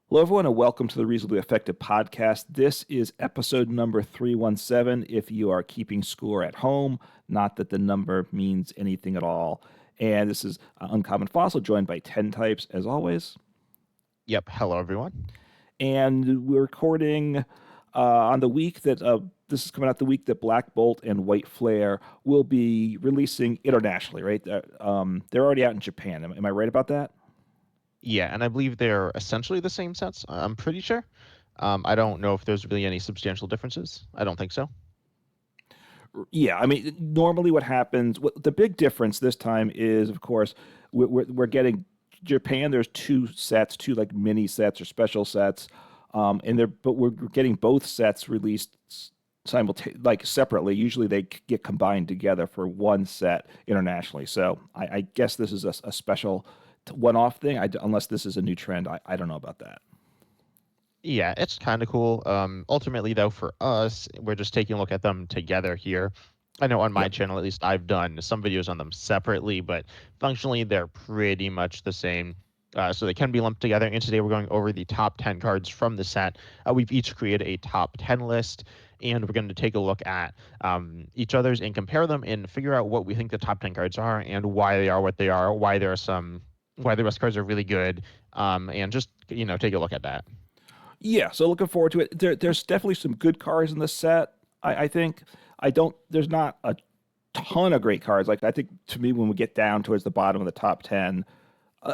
Hello, everyone, and welcome to the Reasonably Effective podcast. This is episode number 317. If you are keeping score at home, not that the number means anything at all. And this is Uncommon Fossil, joined by 10 types, as always. Yep. Hello, everyone. And we're recording on the week that this is coming out the week that Black Bolt and White Flare will be releasing internationally, right? They're already out in Japan. Am I right about that? Yeah, and I believe they're essentially the same sets. I'm pretty sure. I don't know if there's really any substantial differences. I don't think so. Yeah, I mean, normally what happens, the big difference this time is, of course, we're getting Japan. There's two sets, two like mini sets or special sets, but we're getting both sets released like separately. Usually they get combined together for one set internationally. So I guess this is a special one-off thing. Unless this is a new trend, I don't know about that. Yeah, it's kind of cool. Ultimately, though, for us, we're just taking a look at them together here. I know on my Yep. channel, at least, I've done some videos on them separately, but functionally, they're pretty much the same. So they can be lumped together. And today, we're going over the top 10 cards from the set. We've each created a top 10 list, and we're going to take a look at each other's and compare them and figure out what we think the top 10 cards are and why they are what they are, why the rest cards are really good, and just take a look at that. Yeah, so looking forward to it. There's definitely some good cards in this set. I think I don't. There's not a ton of great cards. Like I think to me, when we get down towards the bottom of the top 10,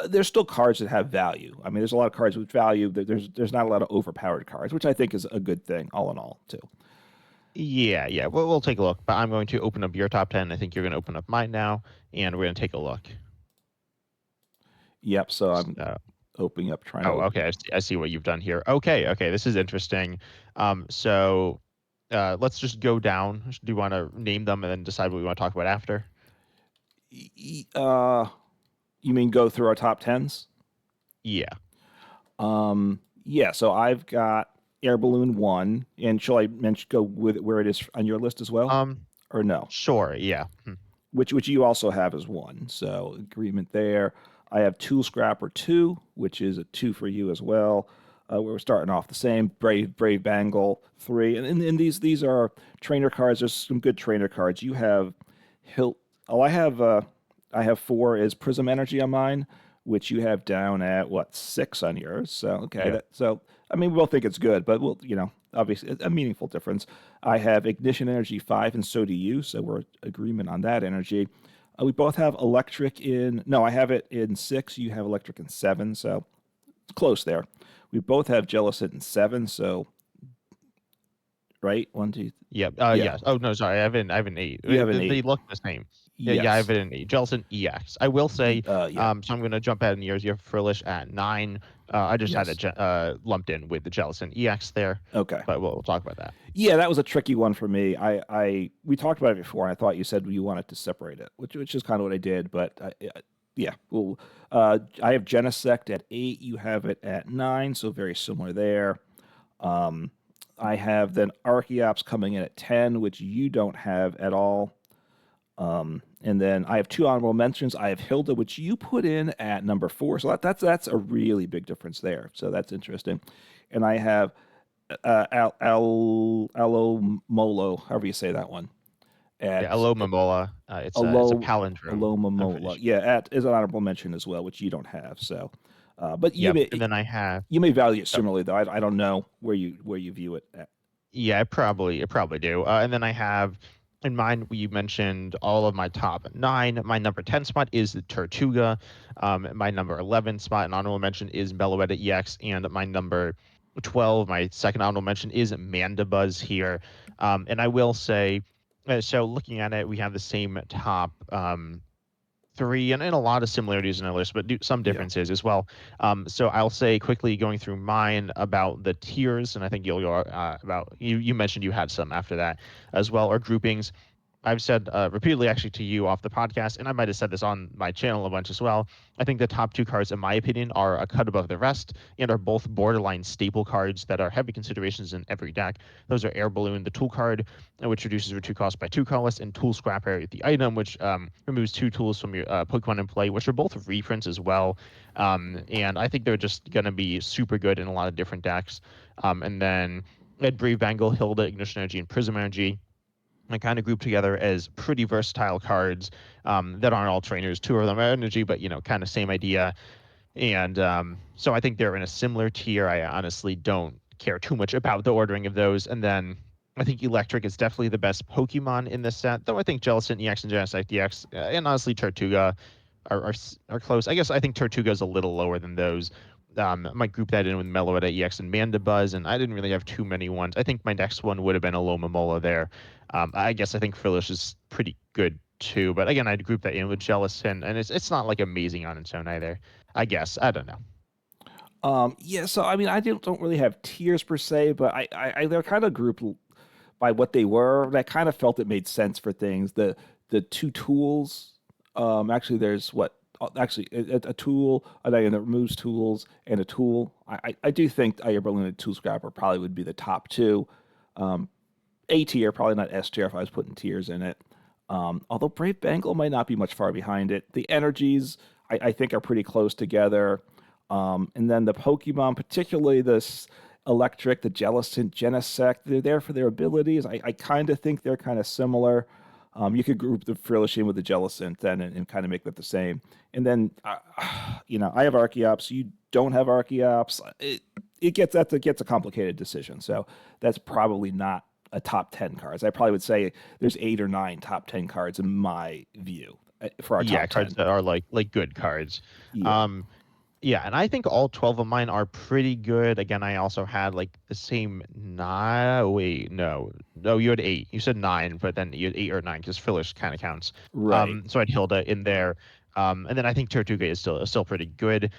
there's still cards that have value. I mean, there's a lot of cards with value. There's not a lot of overpowered cards, which I think is a good thing, all in all, too. Yeah. We'll take a look. But I'm going to open up your top 10. I think you're going to open up mine now, and we're going to take a look. Yep. So I'm Uh, opening up, trying to oh, open. okay. I see what you've done here. Okay. This is interesting. So let's just go down. Do you want to name them and then decide what we want to talk about after? Uh, you mean go through our top tens? Yeah. Yeah. So I've got Air Balloon one, and shall I go with where it is on your list as well, Um. or no? Sure. Yeah. Which you also have as one. So agreement there. I have Tool Scrapper 2, which is a 2 for you as well. We're starting off the same. Brave Bangle 3. And these are trainer cards. There's some good trainer cards. You have Hilt. Oh, I have 4 as Prism Energy on mine, which you have down at what, 6 on yours. So okay, Yeah. so I mean we both think it's good, but obviously a meaningful difference. I have Ignition Energy 5, and so do you. So we're agreement on that energy. We both have electric in. No, I have it in 6. You have electric in 7. So it's close there. We both have Jellicent in 7. So right, 1, 2. Yep. Yeah, Yes. Oh no, sorry. I have an 8. you have an They 8. look the same. Yeah. I have Yes. it in 8. Jellicent EX. I will say. Yeah. So I'm gonna jump ahead in years. You have Frillish at 9. I just had Yes. it lumped in with the Jellicent EX there, Okay. but we'll talk about that. Yeah, that was a tricky one for me. We talked about it before, and I thought you said you wanted to separate it, which is kind of what I did. But yeah, well, I have Genesect at 8. You have it at 9, so very similar there. I have then Archeops coming in at 10, which you don't have at all. And then I have 2 honorable mentions. I have Hilda, which you put in at number 4. So that's a really big difference there. So that's interesting. And I have Alomolo, however you say that one. Yeah. At Hello, Momola. It's a Alo palindrome. I'm pretty Alomomola. sure. Yeah, at is an honorable mention as well, which you don't have. So, but Yep. And then I have. you may value it Oh, similarly though. I don't know where you view it at. yeah, I probably do. And then I have in mind we mentioned all of my top 9. My number 10 spot is the Tortuga. My number 11 spot and honorable mention is Meloetta EX, and my number 12, my second honorable mention is Mandibuzz here. And I will say, so looking at it, we have the same top 3 and a lot of similarities in our list, but some Yeah. differences as well. So I'll say quickly going through mine about the tiers, and I think you'll go about you mentioned you had some after that as well, or groupings. I've said repeatedly actually to you off the podcast, and I might have said this on my channel a bunch as well. I think the top two cards, in my opinion, are a cut above the rest and are both borderline staple cards that are heavy considerations in every deck. Those are Air Balloon, the tool card, which reduces retreat cost by 2 colorless, and Tool Scrapper, the item, which removes 2 tools from your Pokemon in play, which are both reprints as well. And I think they're just going to be super good in a lot of different decks. And then Ed Brave Bangle, Hilda, Ignition Energy, and Prism Energy and kind of grouped together as pretty versatile cards that aren't all trainers. 2 of them are energy, but kind of same idea. And so I think they're in a similar tier. I honestly don't care too much about the ordering of those. And then I think Electric is definitely the best Pokemon in this set, though I think Jellicent EX and Genesect EX, and honestly Tortuga are close. I guess I think Tortuga is a little lower than those. I might group that in with Meloetta EX and Mandibuzz, and I didn't really have too many ones. I think my next one would have been Alomomola there. I guess I think Frillish is pretty good too, but again, I'd group that in with Jellicent, and it's not like amazing on its own either. I guess I don't know. Yeah, so I mean, I don't really have tiers per se, but they're kind of grouped by what they were. And I kind of felt it made sense for things. The 2 tools, actually, there's what actually a tool, an item that removes tools, and a tool. I do think Air Balloon and Tool Scrapper probably would be the top 2. A tier, probably not S tier if I was putting tiers in it. Although Brave Bengal might not be much far behind it. The energies, I think, are pretty close together. And then the Pokemon, particularly this Electric, the Jellicent, Genesect, they're there for their abilities. I kind of think they're kind of similar. You could group the Frillish in with the Jellicent then and kind of make that the same. And then, I have Archeops. You don't have Archeops. It gets a complicated decision. So that's probably not a top 10 cards. I probably would say there's 8 or 9 top 10 cards in my view for our top 10. Cards that are like good cards. Yeah. Yeah, and I think all 12 of mine are pretty good. Again, I also had like the same 9. Wait, no. No, you had 8. You said 9, but then you had 8 or 9 because Frillish kind of counts. Right. So I had Hilda in there. And then I think Tortuga is still pretty good.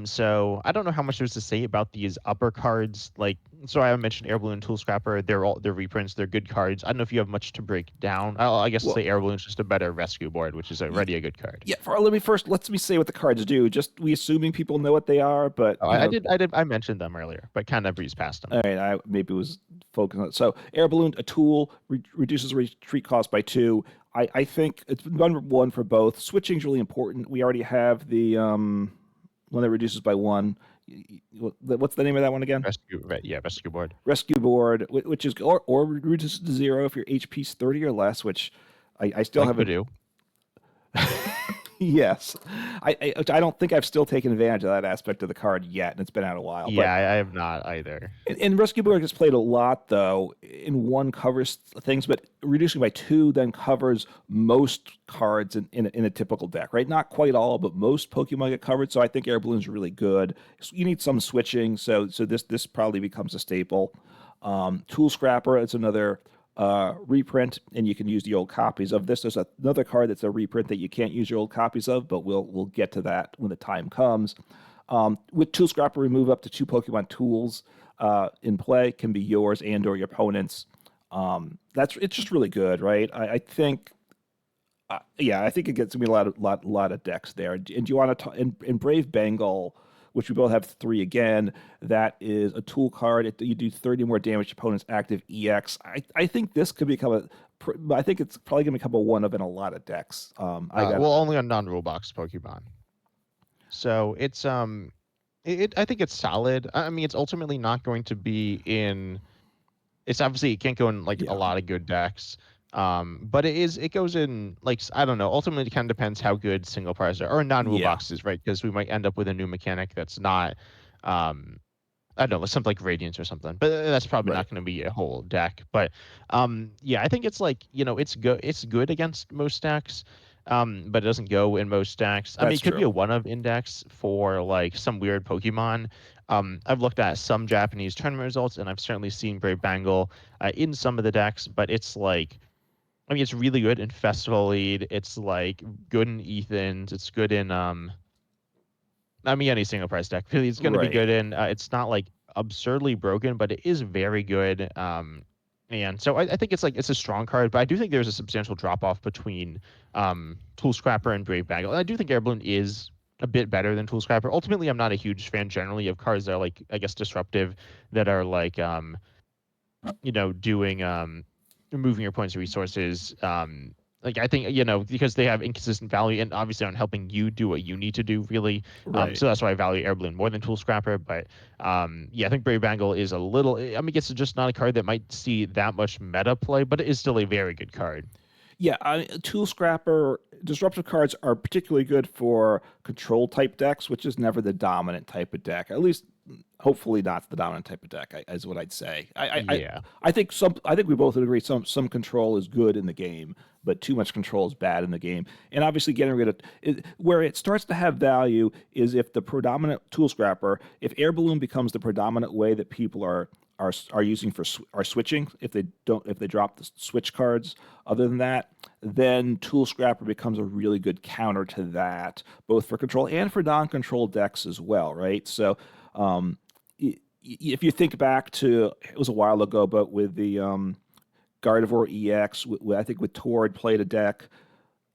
So I don't know how much there's to say about these upper cards. Like, so I mentioned Air Balloon, Tool Scrapper. They're reprints. They're good cards. I don't know if you have much to break down. I guess I'll Well, say Air Balloon's just a better rescue board, which is already a good card. yeah. Let me say what the cards do. Just we assuming people know what they are, but Oh, I mentioned them earlier, but kind of breezed past them. all right. I maybe was focused on it. So Air Balloon, a tool, reduces retreat cost by 2. I think it's number 1 for both. Switching is really important. We already have the one that reduces by 1. What's the name of that one again? Rescue board. Rescue board, which is or reduces to 0 if your HP's 30 or less, which I still Like haven't. Voodoo. Yes, I don't think I've still taken advantage of that aspect of the card yet, and it's been out a while. Yeah, I have not either. And Rescue Board gets played a lot though. In 1 covers things, but reducing by 2 then covers most cards in a typical deck, right? Not quite all, but most Pokemon get covered. So I think Air Balloon's really good. So you need some switching, so this probably becomes a staple. Tool Scrapper, it's another reprint, and you can use the old copies of this. There's another card that's a reprint that you can't use your old copies of, but we'll get to that when the time comes. With Tool Scrapper, remove up to 2 Pokemon tools in play, can be yours and or your opponent's. It's just really good, right? I think. I think it gets me a lot of decks there. And do you want to in Brave Bengal, which we both have 3 again? That is a tool card. You do 30 more damage to opponent's active EX. I think this could become I think it's probably going to become a 1 of in a lot of decks. Only on non-rule box Pokemon. So it's I think it's solid. I mean, it's ultimately not going to be in. It's obviously it can't go in like a lot of good decks. But it goes in like I don't know. Ultimately, it kind of depends how good single prize or non-rule boxes, right? Because we might end up with a new mechanic that's not, I don't know, something like Radiance or something. But that's probably not going to be a whole deck. But I think it's like it's good against most decks. But it doesn't go in most decks. I mean, it could be a one-of index for like some weird Pokemon. I've looked at some Japanese tournament results, and I've certainly seen Brave Bangle in some of the decks, but it's like. I mean, it's really good in Festival Lead. It's like good in Ethan's. It's good in any single price deck. It's going to be good in. It's not like absurdly broken, but it is very good. And so I think it's a strong card, but I do think there's a substantial drop off between Tool Scrapper and Brave Bangle. And I do think Air Balloon is a bit better than Tool Scrapper. Ultimately, I'm not a huge fan generally of cards that are like, I guess, disruptive, that are like doing moving your points and resources. Like I think because they have inconsistent value and obviously aren't helping you do what you need to do really. Right. So that's why I value Air Balloon more than Tool Scrapper. But yeah, I think Brave Bangle is a little. I mean, it's just not a card that might see that much meta play, but it is still a very good card. Yeah, Tool Scrapper disruptive cards are particularly good for control type decks, which is never the dominant type of deck. At least, hopefully, not the dominant type of deck. Is what I'd say. Yeah. I think some. I think we both would agree some control is good in the game, but too much control is bad in the game. And obviously, getting rid of where it starts to have value is if the predominant Tool Scrapper, if Air Balloon becomes the predominant way that people are using for are switching. If they drop the switch cards, other than that, then Tool Scrapper becomes a really good counter to that, both for control and for non-control decks as well, right? So, if you think back to, it was a while ago, but with the Gardevoir EX, I think with Tord played a deck,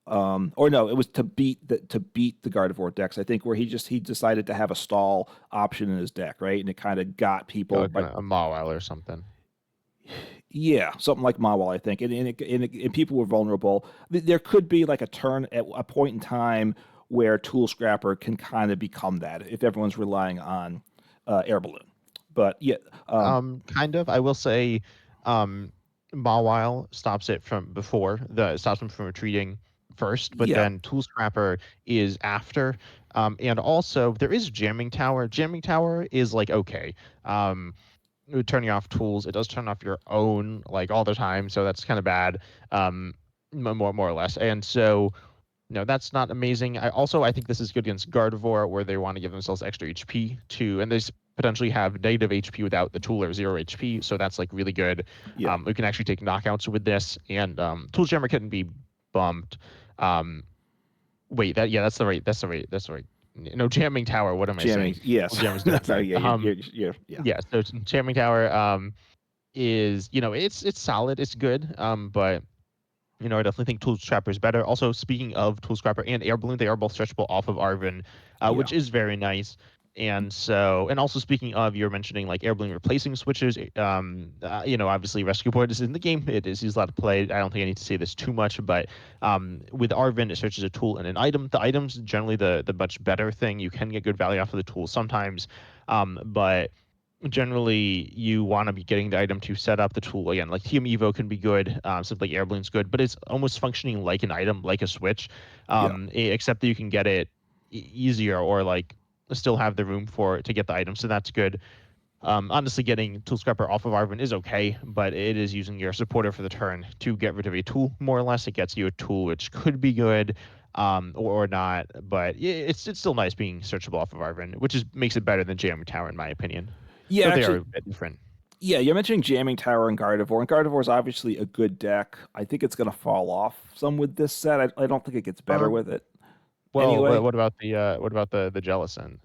or no, it was to beat the Gardevoir decks. I think where he decided to have a stall option in his deck, right, and it kind of got people Like by a Mawile or something. yeah, something like Mawile, I think, and people were vulnerable. There could be like a turn at a point in time where Tool Scrapper can kind of become that if everyone's relying on Air Balloon. But yeah, Kind of. I will say, um, Mawile stops it from before the stops him from retreating first, but yeah, then Tool Scrapper is after. And also there is Jamming Tower. Jamming Tower is like okay. Um, Turning off tools, it does turn off your own like all the time, so that's kind of bad. Um, more or less. And so no, that's not amazing. I think this is good against Gardevoir, where they want to give themselves extra HP too, and they potentially have negative HP without the tool or 0 HP, so that's like really good. yeah, We can actually take knockouts with this, and Tool Jammer couldn't be bumped. Um, Wait, that's the right. No, Jamming Tower. What am I jamming. saying? Tool Yes, Jammer's no, dead no, side. yeah, yeah, Yeah. So Jamming Tower is it's solid, it's good. But I definitely think Tool Scrapper is better. Also, speaking of Tool Scrapper and Air Balloon, they are both stretchable off of Arvin, yeah, which is very nice. And also speaking of, you're mentioning like Air Balloon replacing switches. Obviously Rescue Board is in the game. It is he's allowed to play. I don't think I need to say this too much, but with Arvin, it searches a tool and an item. The item's generally the much better thing. You can get good value off of the tool sometimes, but generally you want to be getting the item to set up the tool again. Like TM Evo can be good, something like Air Balloon's good, but it's almost functioning like an item, like a switch, yeah. except that you can get it easier or like still have the room for it to get the item. So that's good. Honestly, getting Tool Scrapper off of Arvin is okay, but it is using your supporter for the turn to get rid of a tool, more or less. It gets you a tool which could be good, or not, but it's still nice being searchable off of Arvin, which makes it better than Jamming Tower in my opinion. Yeah, Though they are actually, a bit different. yeah, you're mentioning Jamming Tower and Gardevoir is obviously a good deck. I think it's going to fall off some with this set. I don't think it gets better Um, with it well, anyway. what about the Jellison?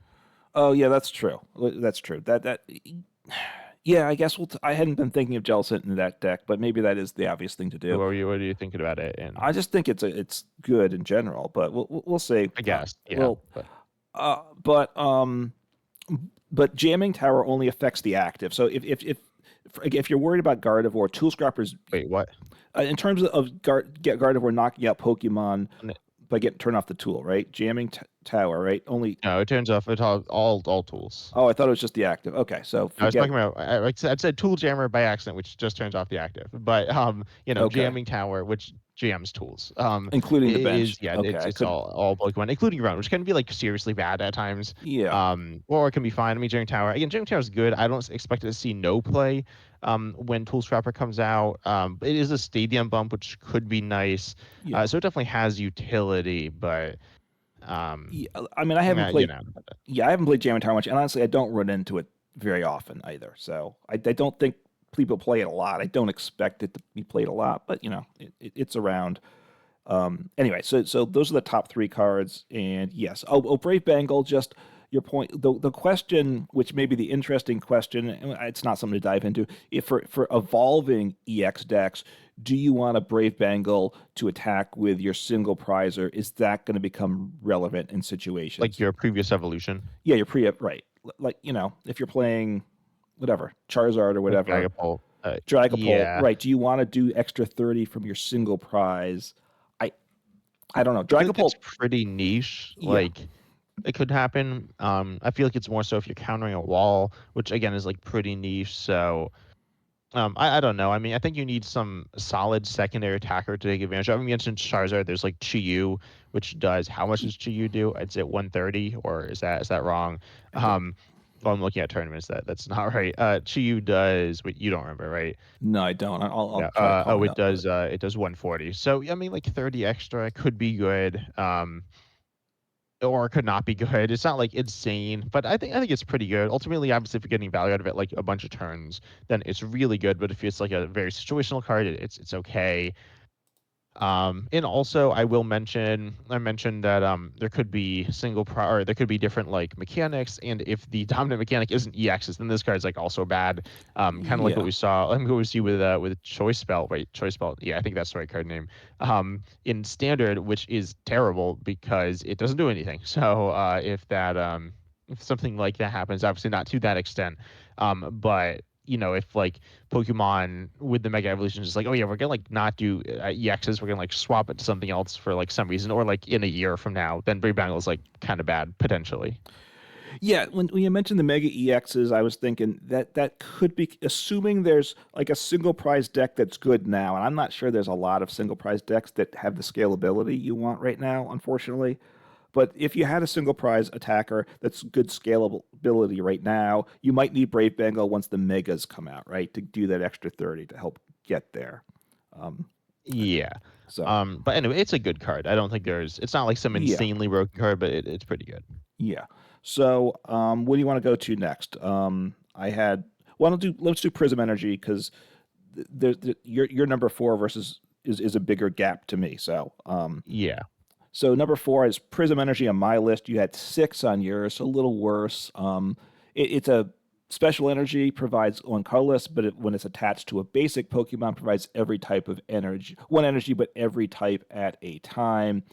Oh yeah, that's true. That's true. That yeah, I guess I hadn't been thinking of Jellicent in that deck, but maybe that is the obvious thing to do. What are you thinking about it? And I just think it's good in general, but we'll see. I guess, yeah, Well, but uh, but um, but jamming tower only affects the active. So if you're worried about Gardevoir, Tool Scrappers wait, what? in terms of Gardevoir knocking out Pokemon by getting turn off the tool, right? Jamming tower, right? Only. No, it turns off it all tools. Oh, I thought it was just the active. Okay, so I was forget. talking about I said tool jammer by accident, which just turns off the active. But Okay, jamming tower, which jams tools. including the bench. Is yeah, Okay, I it's couldn't. all Pokemon, including your own, which can be like seriously bad at times. Yeah, Or it can be fine. I mean, jamming tower again. Jamming tower is good. I don't expect to see no play. When Tool Scrapper comes out, it is a stadium bump, which could be nice. yeah. So it definitely has utility, but um, Yeah, I mean, I haven't you played. know. Yeah, I haven't played Jam and Tower much, and honestly, I don't run into it very often either. So I don't think people play it a lot. I don't expect it to be played a lot, but it's around. Anyway, so those are the top three cards, and yes, Brave Bengal. Just your point, the question, which may be the interesting question, and it's not something to dive into. If for evolving EX decks, do you want a Brave Bengal to attack with your single prizer? Is that going to become relevant in Like situations? your previous evolution, Yeah, you're pre right. Like if you're playing whatever Charizard or like whatever, Dragapult. Dragapult, Yeah, right? Do you want to do extra 30 from your single prize? I I don't know. I feel like it's Dragapult, pretty niche. yeah, Like it could happen. I feel like it's more so if you're countering a wall, which again is like pretty niche. So I don't know. I mean, I think you need some solid secondary attacker to take advantage of. I mean, you mentioned Charizard. There's like Chi-Yu, which does how much does Chi-Yu do? I'd say 130, or is that wrong? I don't. Well, I'm looking at tournaments. That's not right. Chi-Yu does. Wait, you don't remember, right? No, I don't. I'll Yeah. try to call Oh, it it up, but does. It does 140. So I mean, like 30 extra could be good. Or it could not be good. It's not like insane, but I think it's pretty good. Ultimately, obviously, if you're getting value out of it like a bunch of turns, then it's really good. But if it's like a very situational card, it's okay. And also I mentioned that there could be or there could be different like mechanics, and if the dominant mechanic isn't EXs, then this card's like also bad. Kind of like what yeah, we saw, like what we see with Choice Belt. Wait, Choice Belt. Yeah, I think that's the right card name. In Standard, which is terrible because it doesn't do anything. So if something like that happens, obviously not to that extent, but if like Pokemon with the Mega Evolution is like, oh yeah, we're gonna like not do EXs, we're gonna like swap it to something else for like some reason, or like in a year from now, then Brave Bangle is like kind of bad potentially. yeah. When you mentioned the Mega EXs, I was thinking that could be assuming there's like a single prize deck that's good now, and I'm not sure there's a lot of single prize decks that have the scalability you want right now, unfortunately. But if you had a single prize attacker that's good scalability right now, you might need Brave Bengal once the megas come out, right? To do that extra 30 to help get there. Um, Yeah. so But anyway, it's a good card. I don't think it's not like some yeah, insanely broken card, but it's pretty good. yeah. So what do you want to go to next? I had well, let's do Prism Energy because your number four versus is a bigger gap to me. Yeah. So number four is Prism Energy on my list. You had six on yours, so a little worse. It's a special energy, provides one colorless, but when it's attached to a basic Pokemon, provides every type of energy, one energy, but every type at a time.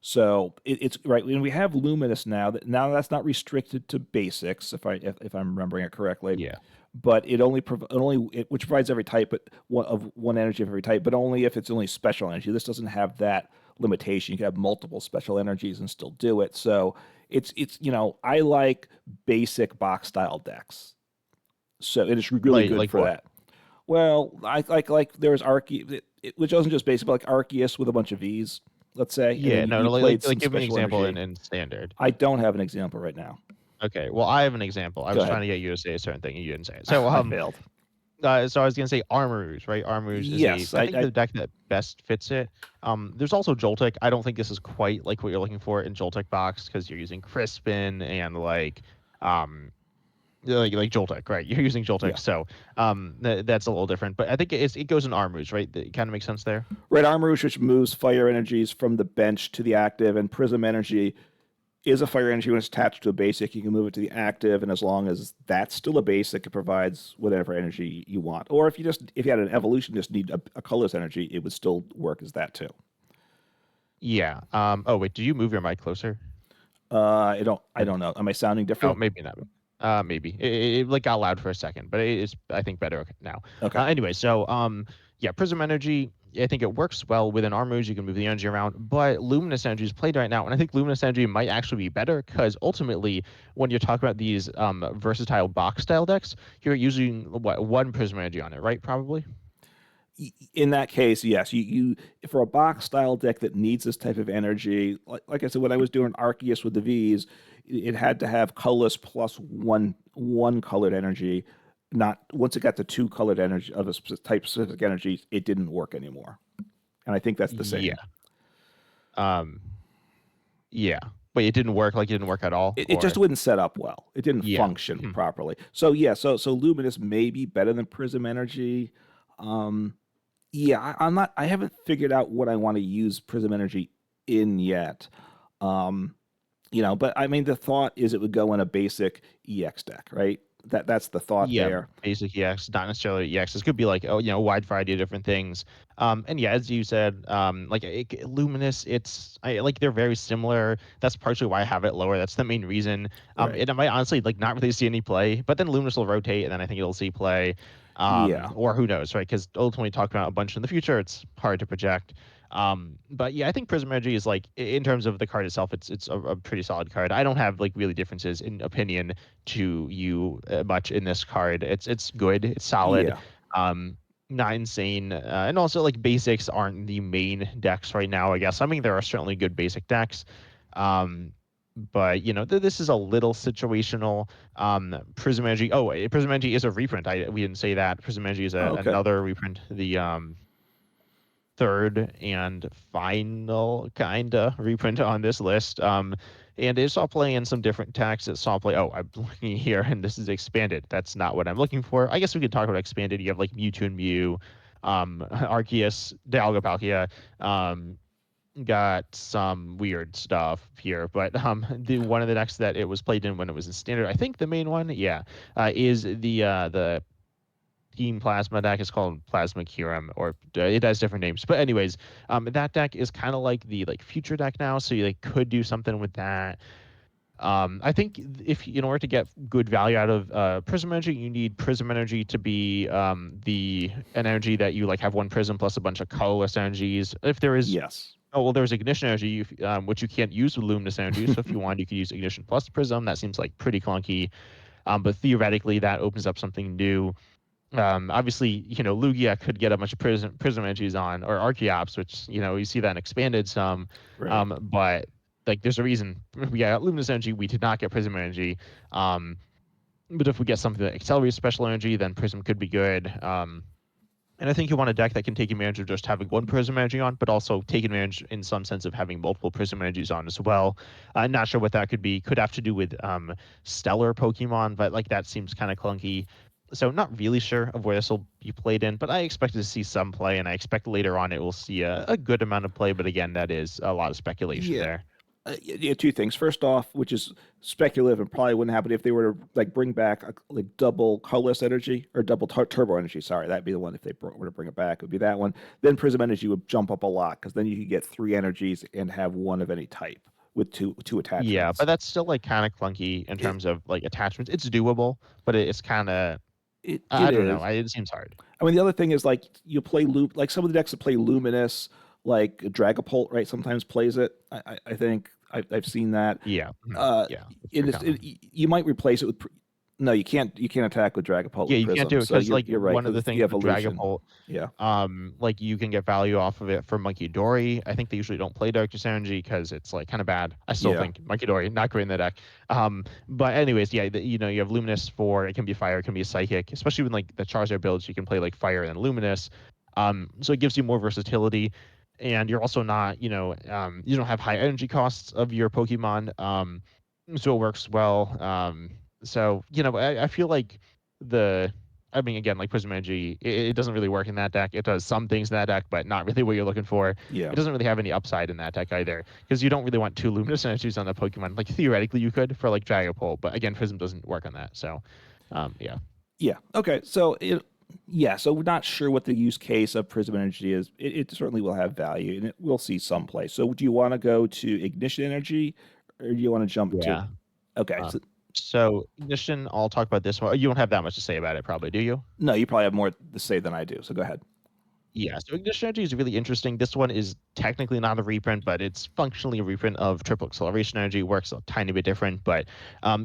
So it's right when we have Luminous now. Now that's not restricted to basics, if I'm remembering it correctly. Yeah. But which provides every type, but one energy of every type, but only if it's only special energy. This doesn't have that limitation. You can have multiple special energies and still do it. So it's I like basic box style decks. So it is really good Like for what? that. Well, I like there's which wasn't just basic, but like Arceus with a bunch of V's, let's say, and Yeah, then no, you no, played some give me an special example energy. in standard. I don't have an example right now. Okay, well, I have an example. I Go was trying ahead. to get you to say a certain thing and you didn't say it. So I failed. so I was gonna say Armorooge, right? Armorooge is Yes, I think the deck that best fits it. There's also Joltik. I don't think this is quite like what you're looking for in Joltik box because you're using Crispin and um like Joltik, right? You're using Joltik, yeah. so that's a little different. But I think it goes in Armorooge, right? It kind of makes sense there. Red Armor, which moves fire energies from the bench to the active, and Prism Energy is a fire energy when it's attached to a basic. You can move it to the active, and as long as that's still a basic, it provides whatever energy you want. Or if you had an evolution, just need a colorless energy, it would still work as that too. Yeah. Oh wait, did you move your mic closer? I don't know. Am I sounding Oh, different? maybe not. Maybe it like got loud for a second, but it is I think better now. Okay. Anyway, so yeah, Prism Energy. I think it works well within our moves. You can move the energy around, but Luminous Energy is played right now, and I think Luminous Energy might actually be better because ultimately, when you're talking about these versatile box style decks, you're using what one Prism Energy on it, right? Probably. In that case, yes, you for a box style deck that needs this type of energy, like I said, when I was doing Arceus with the V's, it had to have colorless plus one colored energy. Not once it got to two colored energy of a type specific energy, it didn't work anymore. And I think that's the Yeah. same. Um. Yeah. Wait, it didn't work. Like it didn't work at all, It just or wouldn't set up well. It didn't yeah. function Hmm. properly. So yeah, so Luminous may be better than Prism Energy. Um, yeah, I'm not. I haven't figured out what I want to use Prism Energy in yet. Um, But I mean, the thought is it would go in a basic EX deck, right? That's the thought Yeah, there. basic EX, not necessarily EX. This could be like, oh, a wide variety of different things. And yeah, as you said, like Luminous, like they're very similar. That's partially why I have it lower. That's the main reason. Right. And I might honestly like not really see any play, but then Luminous will rotate, and then I think it'll see play. Yeah. Or who knows, right? Because ultimately, talking about a bunch in the future, it's hard to project. But yeah, I think Prism Energy is like in terms of the card itself, it's a pretty solid card. I don't have like really differences in opinion to you much in this card. It's good. It's solid. Yeah. Um, Not insane. And also like basics aren't the main decks right now. I guess I mean there are certainly good basic decks. Um, but this is a little situational. Prism Energy. Oh, Prism Energy is a reprint. We didn't say that. Prism Energy is Oh, okay. another reprint. The third and final kinda reprint on this list. And it saw play in some different decks. It saw play. Oh, I'm looking here, and this is expanded. That's not what I'm looking for. I guess we could talk about expanded. You have like Mewtwo and Mew, Arceus, Dialga Palkia. Got some weird stuff here, but the one of the decks that it was played in when it was in standard, I think the main one, yeah, is the Team Plasma deck is called Plasma Curum, or it has different names. But anyways, that deck is kind of like the like future deck now, so you like could do something with that. I think if in order to get good value out of Prism Energy, you need Prism Energy to be an energy that you like have one Prism plus a bunch of colorless energies. If there is Yes. Oh, well, there's Ignition Energy, which you can't use with Luminous Energy. So if you want, you could use Ignition plus Prism. That seems like pretty clunky. But theoretically, that opens up something new. Obviously, Lugia could get a bunch of prism energies on, or Archeops, which you see that in expanded some. Right. But like, there's a reason we got Luminous Energy. We did not get Prism Energy. But if we get something that accelerates special energy, then Prism could be good. And I think you want a deck that can take advantage of just having one Prism Energy on, but also take advantage in some sense of having multiple Prism Energies on as well. I'm not sure what that could be. Could have to do with Stellar Pokemon, but like that seems kind of clunky. So not really sure of where this will be played in, but I expect to see some play, and I expect later on it will see a good amount of play. But again, that is a lot of speculation Yeah. there. Yeah, two things. First off, which is speculative and probably wouldn't happen if they were to like bring back like double colorless energy or double turbo energy. Sorry, that'd be the one if they were to bring it back. It would be that one. Then prism energy would jump up a lot because then you could get three energies and have one of any type with two Yeah, attachments. but that's still like kind of clunky in It terms of like attachments. It's doable, but it's kind of it I don't know. is. It seems hard. I mean, the other thing is like you play loop like some of the decks that play luminous, like Dragapult, right? Sometimes plays it. I think I've seen that. Yeah, Uh, yeah, it's in pretty this, common. you might replace it with. No, you can't. You can't attack with Dragapult Yeah, with you can't Prism. do it So because like you're right one of because the it's the things with evolution. Dragapult, Yeah. like you can get value off of it for Monkey Dory. I think they usually don't play Darkness Energy because it's like kind of bad. I still Yeah. think Monkey Dory not great in the deck. But anyways, yeah, you have Luminous for it can be fire, it can be psychic, especially when like the Charizard builds, you can play like fire and Luminous. So it gives you more versatility, and you're also not, you don't have high energy costs of your Pokemon. So it works well. So I feel like the I mean, again, like Prism Energy, it doesn't really work in that deck. It does some things in that deck, but not really what you're looking for. Yeah. It doesn't really have any upside in that deck either, because you don't really want two Luminous Energies on the Pokemon. Like theoretically, you could for like Dragapult, but again, Prism doesn't work on that. So, yeah, Yeah. Okay. Yeah. So we're not sure what the use case of Prism Energy is. It certainly will have value and it will see some play. So do you want to go to Ignition Energy or do you want to jump to? yeah. Okay. Um, so Ignition, I'll talk about this one. You don't have that much to say about it, probably, do you? No, you probably have more to say than I do. So go ahead. Yeah, so Ignition Energy is really interesting. This one is technically not a reprint, but it's functionally a reprint of Triple Acceleration Energy. Works a tiny bit different, but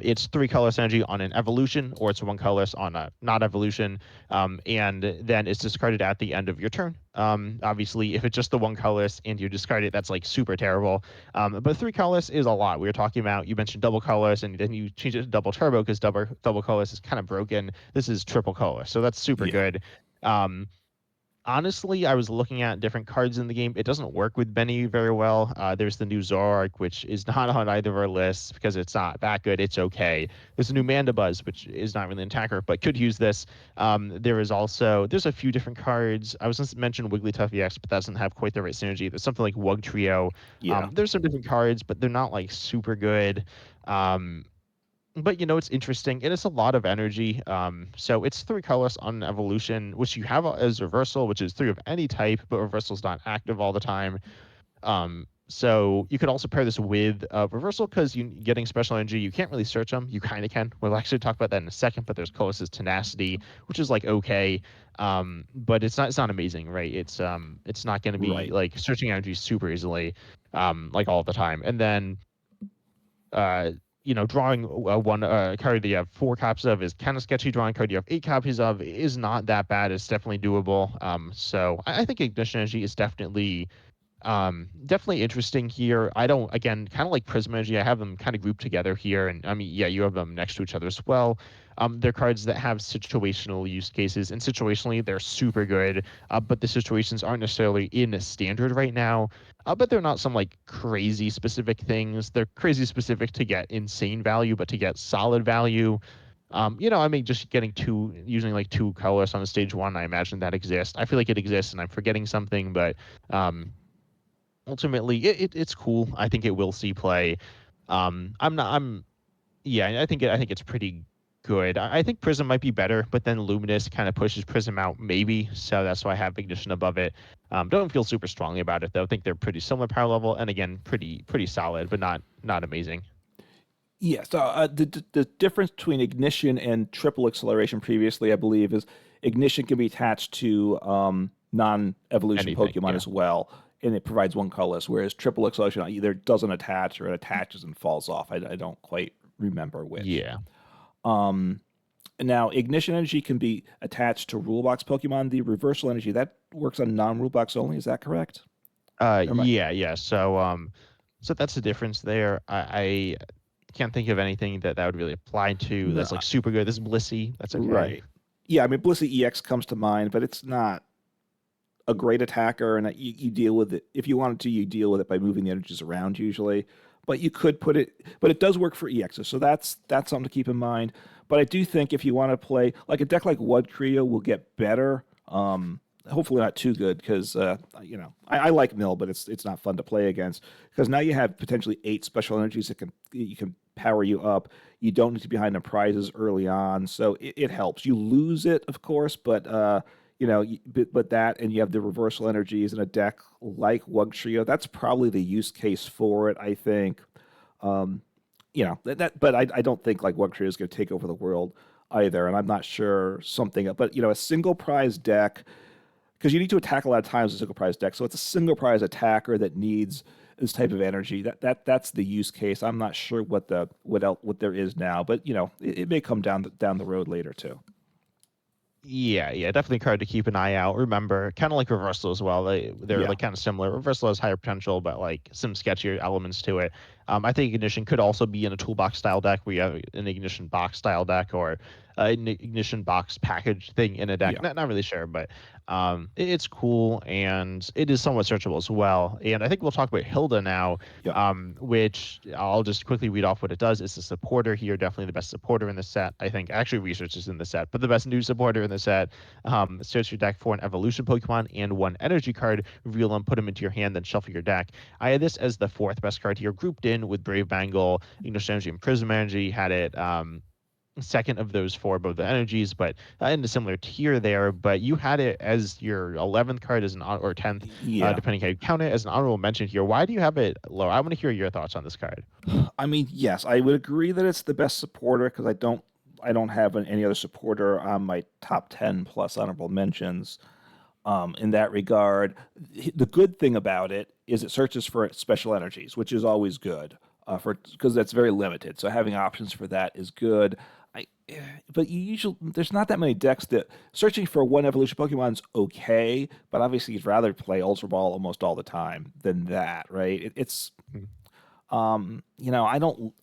it's three colors energy on an evolution, or it's one colors on a not evolution, and then it's discarded at the end of your turn. Obviously, if it's just the one colors and you discard it, that's like super terrible. But three colors is a lot. We were talking about you mentioned double colors, and then you change it to double turbo because double colors is kind of broken. This is triple color, so that's super Yeah. good. Um, Honestly, I was looking at different cards in the game. It doesn't work with Benny very well. There's the new Zoroark, which is not on either of our lists because it's not that good. It's okay. There's a new Mandibuzz, which is not really an attacker, but could use this. There's a few different cards. I was going to mention Wigglytuff EX, but that doesn't have quite the right synergy. There's something like Wug Trio. Yeah, There's some different cards, but they're not like super good. Um, but it's interesting and it's a lot of energy. So it's 3 colors on evolution, which you have as reversal, which is 3 of any type, but reversal's not active all the time. So you could also pair this with reversal because you getting special energy. You can't really search them. You kind of can. We'll actually talk about that in a second. But there's Colossus Tenacity, which is like okay, but it's not amazing, right? It's not going to be right. like searching energy super easily, like all the time. And then uh, drawing one card that you have 4 copies of is kind of sketchy. Drawing a card you have 8 copies of is not that bad. It's definitely doable. So I think Ignition Energy is definitely interesting here. I don't, again, kind of like Prism Energy, I have them kind of grouped together here. And I mean, yeah, you have them next to each other as well. They're cards that have situational use cases, and situationally, they're super good. But the situations aren't necessarily in a standard right now. But they're not some like crazy specific things. They're crazy specific to get insane value, but to get solid value. I mean, just getting using like 2 colors on a stage 1, I imagine that exists. I feel like it exists, and I'm forgetting something, but um, ultimately it's cool. I think it will see play. I'm not I'm Yeah, I think it's pretty good. I think Prism might be better, but then Luminous kind of pushes Prism out maybe, so that's why I have Ignition above it. Don't feel super strongly about it though. I think they're pretty similar power level, and again pretty solid, but not amazing. Yeah, so the difference between ignition and triple acceleration previously, I believe, is ignition can be attached to non-evolution Anything, Pokemon yeah. as well, and it provides 1 colorless, whereas triple acceleration either doesn't attach or it attaches and falls off. I don't quite remember which. Yeah. Um, Now, ignition energy can be attached to rule box Pokemon. The reversal energy that works on non-rule box only. Is that correct? Or am I? Yeah. So that's the difference there. I can't think of anything that would really apply to No, that's like super good. This is Blissey. That's okay. right. Yeah, I mean, Blissey EX comes to mind, but it's not a great attacker, and that you deal with it if you wanted to. You deal with it by moving the energies around usually, but you could put it. But it does work for EXs, so that's something to keep in mind. But I do think if you want to play like a deck like Wud Trio will get better. Hopefully not too good because I like Mill, but it's not fun to play against because now you have potentially 8 special energies that can you can power you up. You don't need to be behind the prizes early on, so it helps. You lose it, of course, but but that and you have the reversal energies in a deck like Wug Trio. That's probably the use case for it, I think. Um, but I don't think like Wug Trio is going to take over the world either, and I'm not sure something. But a single prize deck because you need to attack a lot of times with a single prize deck, so it's a single prize attacker that needs this type of energy. That's the use case. I'm not sure what there is now, but it may come down the road later too. Yeah, definitely a card to keep an eye out. Remember, kind of like Reversal as well. They're Yeah, like kind of similar. Reversal has higher potential, but like some sketchier elements to it. I think Ignition could also be in a toolbox style deck where you have an Ignition box style deck or an Ignition box package thing in a deck. yeah, Not really sure, but it's cool and it is somewhat searchable as well. And I think we'll talk about Hilda now, yeah. which I'll just quickly read off what it does. It's a supporter here, definitely the best supporter in the set. I think actually research is in the set, but the best new supporter in the set. Search your deck for an evolution Pokemon and 1 energy card, reveal them, put them into your hand, then shuffle your deck. I had this as the 4th best card here, grouped in with Brave Bangle, English Energy, and Prism Energy. Had it second of those 4 above the energies, but in a similar tier there. But you had it as your 11th card as or 10th, Yeah. depending how you count it, as an honorable mention here. Why do you have it low? I want to hear your thoughts on this card. I mean, yes, I would agree that it's the best supporter because I don't have any other supporter on my top 10 plus honorable mentions. In that regard, the good thing about it is it searches for special energies, which is always good for because that's very limited. So having options for that is good. But you usually there's not that many decks that searching for one evolution Pokemon's okay, but obviously you'd rather play Ultra Ball almost all the time than that, right? It's Mhm. I don't.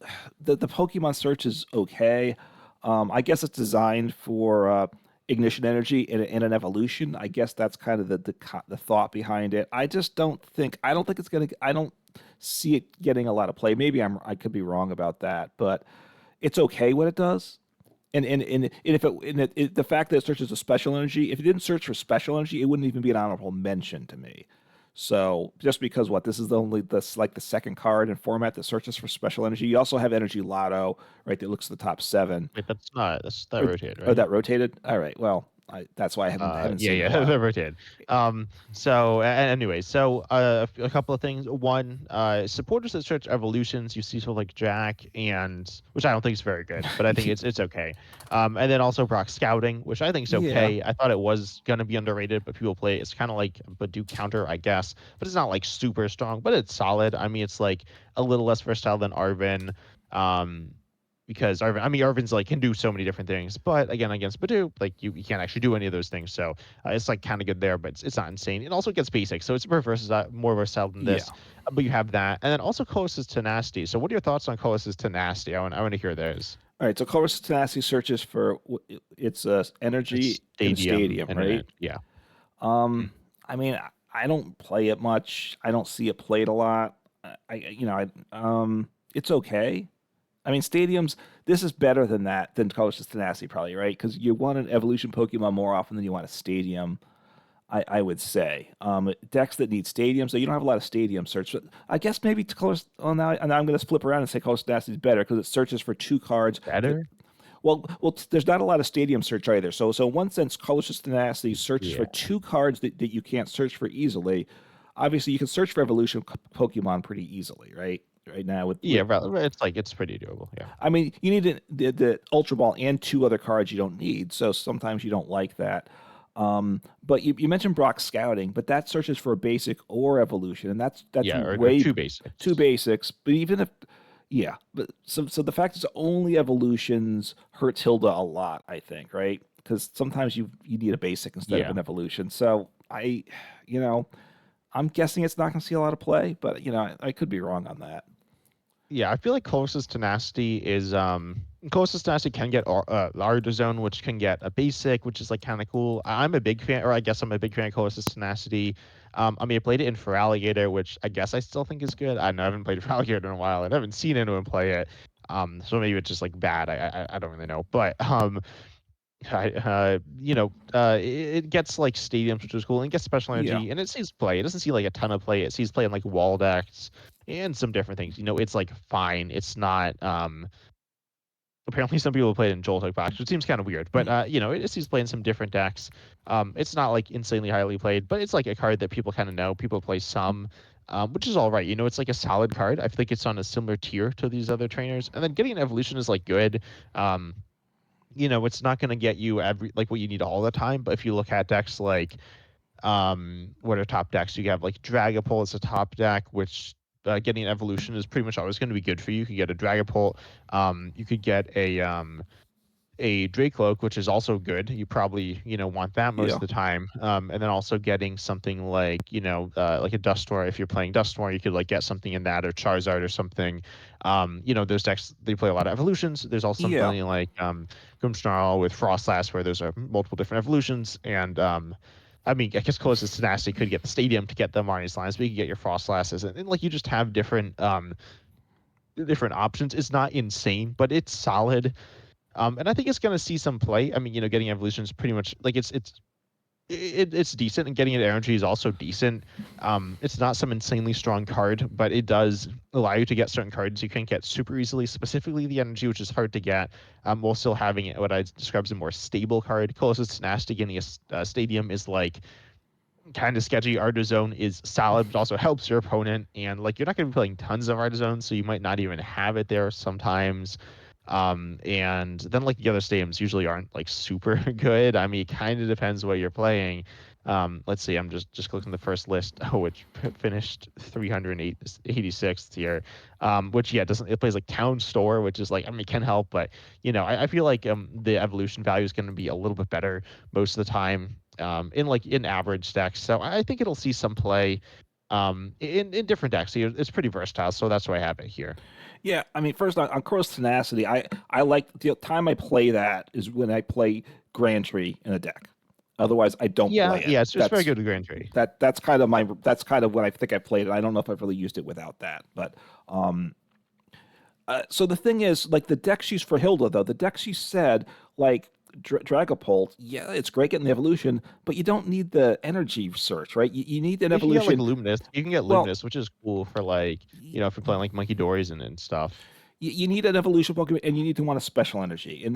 The Pokemon search is okay. I guess it's designed for ignition energy in an evolution. I guess that's kind of the thought behind it. I don't think it's gonna. I don't see it getting a lot of play. Maybe I could be wrong about that, but it's okay what it does. And if the fact that it searches a special energy, if it didn't search for special energy, it wouldn't even be an honorable mention to me. So just because this is the only this like the second card in format that searches for special energy. You also have Energy Lotto, right? That looks at the top seven. Wait, that's that Or, rotated, or right? that rotated. All right. Well, that's why I haven't Yeah, seen it in a yeah, while. that rotated. Anyway, a couple of things. One, supporters that search evolutions, you see sort of like Jack and which I don't think is very good, but I think it's okay. And then also Brock Scouting, which I think is Yeah. okay. I thought it was gonna be underrated, but people play it. It's kind of like Badoo counter, I guess, but it's not like super strong, but it's solid. I mean, it's like a little less versatile than Arvin. Um, because Arvin's like can do so many different things, but again, against Badoo, like you can't actually do any of those things. So it's like kind of good there, but it's not insane. It also gets basic, so it's more versatile than Yeah. this. But you have that, and then also Colossus Tenacity. So what are your thoughts on Colossus Tenacity? I want to hear those. All right. So Colorless Tenacity searches for its It's energy in a Stadium stadium, right? Internet, yeah. Um, Mhm. I mean, I don't play it much. I don't see it played a lot. It's okay. I mean, stadiums. This is better than that than Colossus Tenacity, probably, right? Because you want an evolution Pokemon more often than you want a stadium. I would say decks that need stadiums. So you don't have a lot of stadium search. But I guess maybe Colossus. Well, now I'm going to flip around and say Colossus Tenacity is better because it searches for two cards that Better? there's not a lot of stadium search either. So in one sense, Colossus Tenacity searches for Yeah. two cards that you can't search for easily. Obviously, you can search for evolution Pokemon pretty easily, right? Right now Yeah, it's pretty doable. Yeah. I mean, you need the Ultra Ball and two other cards you don't need. So sometimes you don't like that. But you mentioned Brock Scouting, but that searches for a basic or evolution, and that's Yeah, or way two two basics. basics. But even if yeah, but so the fact it's only evolutions hurts Hilda a lot, I think, right? Because sometimes you need a basic instead of Yeah. an evolution. So you know, I'm guessing it's not going to see a lot of play, but I could be wrong on that. Yeah, I feel like closest tenacity can get larger zone, which can get a basic, which is like kind of cool. I'm a big fan, or I guess I'm a big fan of closest tenacity. I mean, I played it in for Alligator, which I guess I still think is good. I know I haven't played for Alligator in a while, and I haven't seen anyone play it. So maybe it's just like bad. I don't really know, but it gets like stadiums, which is cool, and it gets special Yeah, energy, and it sees play. It doesn't see like a ton of play. It sees play in like wall decks and some different things. It's like fine. It's not. Apparently, some people play it in Joltik box, which seems kind of weird, but it sees play in some different decks. It's not like insanely highly played, but it's like a card that people kind of know. People play some. Which is all right. It's like a solid card. I feel like it's on a similar tier to these other trainers. And then getting an evolution is like good. It's not going to get you every like what you need all the time. But if you look at decks like what are top decks? You have like Dragapult as a top deck, which getting an evolution is pretty much always going to be good for you. You could get a Dragapult. You could get a Dracloak, which is also good. You probably want that most yeah, of the time. And then also getting something like like a Dustor. If you're playing Dustor, you could like get something in that or Charizard or something. Those decks they play a lot of evolutions. There's also yeah. something like Grimmsnarl with Frostlass, where there's multiple different evolutions. And I mean, I guess closest Tenacity could get the Stadium to get the Marnie's lines, but you can get your Frostlasses, and like you just have different options. It's not insane, but it's solid. And I think it's going to see some play. I mean, getting evolution is pretty much like it's decent, and getting it energy is also decent. It's not some insanely strong card, but it does allow you to get certain cards you can't get super easily. Specifically, the energy, which is hard to get, while still having it what I describe as a more stable card. Closest Tenacity getting a stadium is like kind of sketchy. Artizone is solid, but also helps your opponent. And like you're not going to be playing tons of Artizone, so you might not even have it there sometimes. And then like the other stadiums usually aren't like super good. I mean, it kind of depends what you're playing. Let's see. I'm just clicking the first list, which finished 386th here. Which yeah, doesn't it plays like Town Store, which is like I mean it can help, but I feel like the evolution value is going to be a little bit better most of the time in average decks. So I think it'll see some play in different decks. It's pretty versatile, so that's why I have it here. Yeah, I mean, first on Cross Tenacity, I like the time I play that is when I play Grand Tree in a deck. Otherwise, I don't Yeah, play it. yeah, it's very good with Grand Tree. That's kind of my that's kind of when I think I played it. I don't know if I've really used it without that, but so the thing is, like the deck she's for Hilda though, the deck she said like Dragapult, yeah, it's great getting the evolution, but you don't need the energy search, right? You need an You can get like evolution. Luminous. You can get Well, Luminous, which is cool for like, if you're playing like Monkey Dories and stuff. you need an evolution Pokemon, and you need to want a special energy, and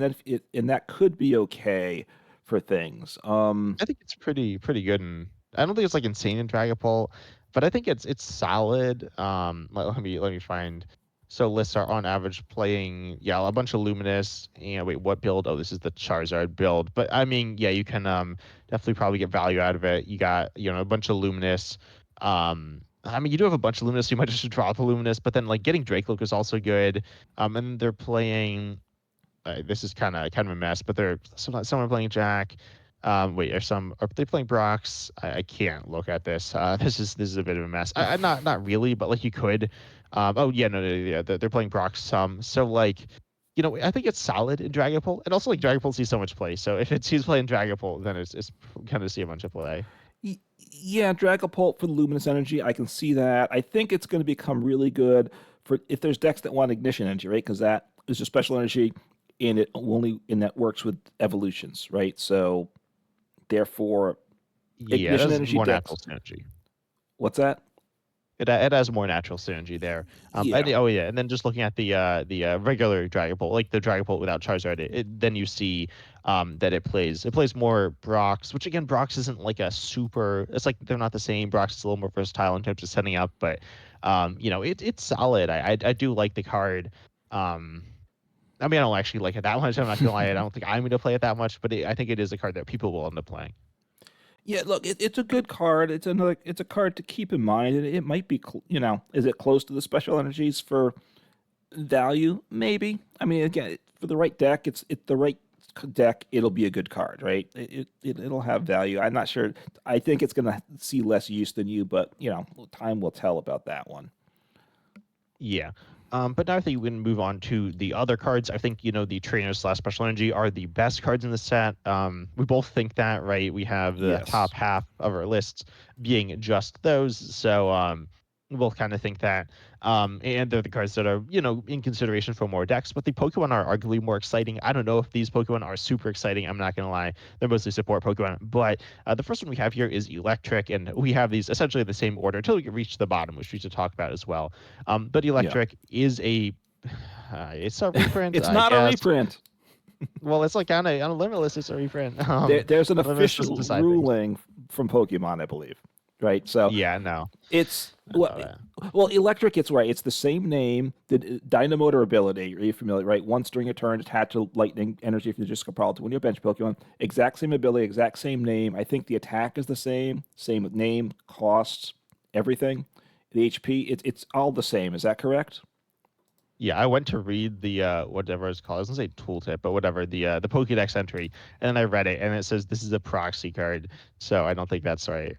that could be okay for things. I think it's pretty good, and I don't think it's like insane in Dragapult, but I think it's solid. Let me find. So lists are on average playing, yeah, a bunch of Luminous. And wait, what build? Oh, this is the Charizard build. But I mean, yeah, you can definitely probably get value out of it. You got a bunch of Luminous. I mean, you do have a bunch of Luminous, so you might just drop a Luminous, but then like getting Drakeloak is also good. And they're playing. This is kind of a mess, but they're some are playing Jack. Wait, are they playing Brox? I can't look at this. This is a bit of a mess. Not really, but like you could. Oh yeah, no, yeah, they're playing Brox some. So like, I think it's solid in Dragapult, and also like Dragapult sees so much play. So if he's playing Dragapult, then it's kind of see a bunch of play. Yeah, Dragapult for the Luminous Energy, I can see that. I think it's going to become really good for if there's decks that want Ignition Energy, right? Because that is a special energy, and that works with evolutions, right? So therefore, Yeah, Ignition that's Energy more decks. natural synergy. What's that? It has more natural synergy there. Yeah, Oh yeah, and then just looking at the regular Dragon Bolt, like the Dragon Bolt without Charizard, then you see that it plays more Brox, which again Brox isn't like a super. It's like they're not the same. Brox is a little more versatile in terms of setting up, but it's solid. I do like the card. Um, I mean, I don't actually like it that much. I'm not gonna lie. I don't think I'm gonna play it that much, but I think it is a card that people will end up playing. yeah. Look, it's a good card. It's a card to keep in mind, and it might be, is it close to the special energies for value? Maybe. I mean, again, for the right deck, it's the right deck. It'll be a good card, right? It'll have value. I'm not sure. I think it's gonna see less use than you, but time will tell about that one. Yeah. But now I think we can move on to the other cards. I think, the trainers slash special energy are the best cards in the set. We both think that, right? We have the Yes. top half of our lists being just those. So we both kind of think that. And they're the cards that are, in consideration for more decks, but the Pokemon are arguably more exciting. I don't know if these Pokemon are super exciting. I'm not going to lie. They're mostly support Pokemon. But the first one we have here is Electric, and we have these essentially in the same order until we reach the bottom, which we should talk about as well. But Yeah. Electric is it's a reprint, It's I not a guess. reprint. Well, it's like on a Limitless, it's a reprint. There's an Limitless doesn't official decide things. ruling from Pokemon, I believe. Right. So Yeah, no, it's I know that. well, electric. It's right. It's the same name. The Dynamotor ability. Are you familiar? Right. Once during a turn, attach a lightning energy if you just compile to one of your bench Pokemon. Exact same ability. Exact same name. I think the attack is the same. Same name, costs, everything. The HP. It's all the same. Is that correct? Yeah, I went to read the whatever it's called. I was gonna say tooltip, but whatever the Pokédex entry, and then I read it, and it says this is a proxy card. So I don't think that's right.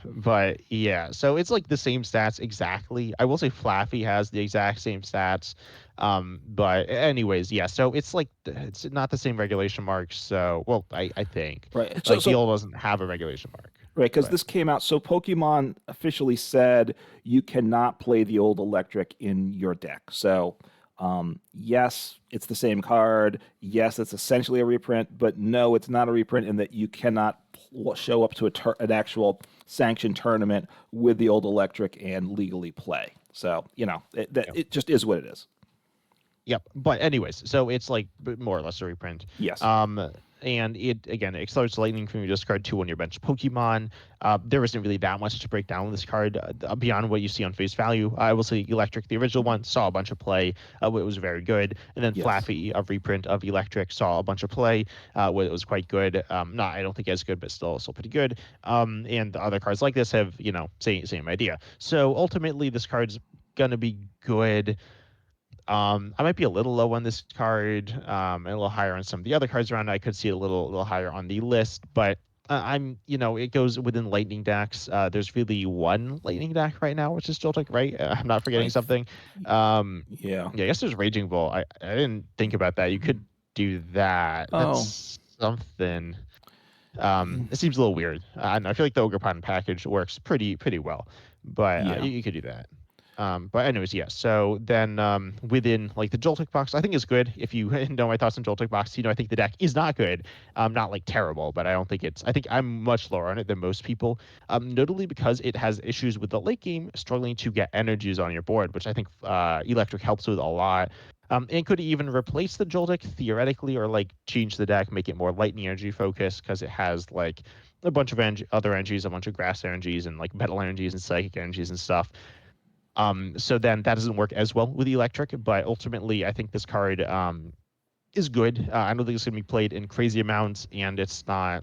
But yeah, so it's like the same stats exactly. I will say Flaffy has the exact same stats. But anyways, yeah. So it's like it's not the same regulation mark. So well, I think Right. So like so Heal doesn't have a regulation mark, right, because but this came out. So Pokemon officially said you cannot play the old electric in your deck. So, yes, it's the same card. Yes, it's essentially a reprint, but no, it's not a reprint in that you cannot show up to an actual sanctioned tournament with the old electric and legally play. So, it just is what it is. yep. But anyways, so it's like more or less a reprint. Yes. And it accelerates lightning from your discard to on your bench Pokemon. There isn't really that much to break down with this card beyond what you see on face value. I will say Electric, the original one, saw a bunch of play. It was very good. And then Yes. Flaffy, a reprint of Electric, saw a bunch of play. It was quite good. Not, I don't think as good, but still pretty good. And the other cards like this have, same idea. So ultimately, this card's gonna be good. I might be a little low on this card, and a little higher on some of the other cards around. I could see it a little higher on the list, but it goes within lightning decks. There's really one lightning deck right now, which is Joltik, right? I'm not I forgetting th- something. yeah. Yeah, I guess there's Raging Bull. I didn't think about that. You could do that. Oh, That's something. Mm, It seems a little weird. I don't know. I feel like the Ogre Pawn package works pretty well, but yeah. you could do that. But anyways, yeah. So then within like the Joltik box, I think is good. If you know my thoughts on Joltik box, I think the deck is not good. Not like terrible, but I don't think it's. I think I'm much lower on it than most people. Notably because it has issues with the late game struggling to get energies on your board, which I think Electric helps with a lot. And could even replace the Joltik theoretically, or like change the deck, make it more lightning energy focused because it has like a bunch of other energies, a bunch of grass energies, and like metal energies and psychic energies and stuff. So then that doesn't work as well with Electric, but ultimately I think this card is good. I don't think it's going to be played in crazy amounts, and it's not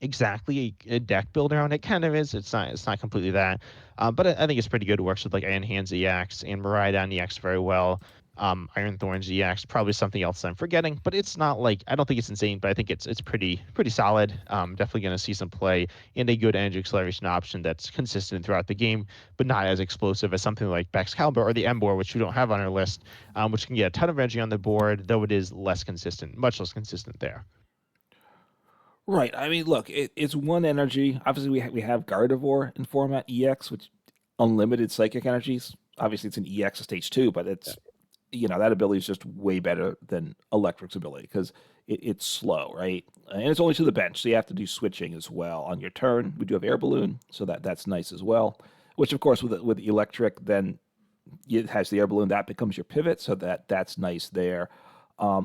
exactly a deck builder on it. Kind of is. It's not completely that. But I think it's pretty good. It works with like Iron Hands EX and Miraidon EX very well. Iron Thorns EX, probably something else I'm forgetting, but it's not like, I don't think it's insane, but I think it's pretty solid. Definitely going to see some play in a good energy acceleration option that's consistent throughout the game, but not as explosive as something like Baxcalibur or the Embor, which we don't have on our list, which can get a ton of energy on the board, though it is less consistent, much less consistent there. Right. I mean, look, it's one energy. Obviously, we have Gardevoir in format EX, which unlimited psychic energies. Obviously, it's an EX stage two, but it's that ability is just way better than Electric's ability because it's slow, right? And it's only to the bench, so you have to do switching as well on your turn. We do have Air Balloon, so that's nice as well. Which, of course, with Electric, then it has the Air Balloon that becomes your pivot, so that's nice there.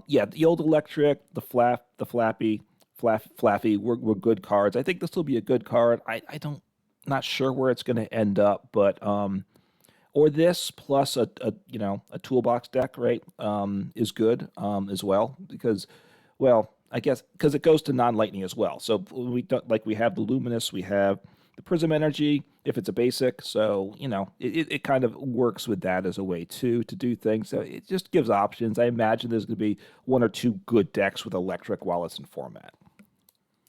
Yeah, the old Electric, the Flappy, Flaffy were good cards. I think this will be a good card. I don't not sure where it's going to end up, but or this plus a toolbox deck, right? Is good as well because, well, I guess because it goes to non-lightning as well. So we have the luminous, we have the prism energy if it's a basic. So it kind of works with that as a way to do things. So it just gives options. I imagine there's going to be one or two good decks with electric while it's in format.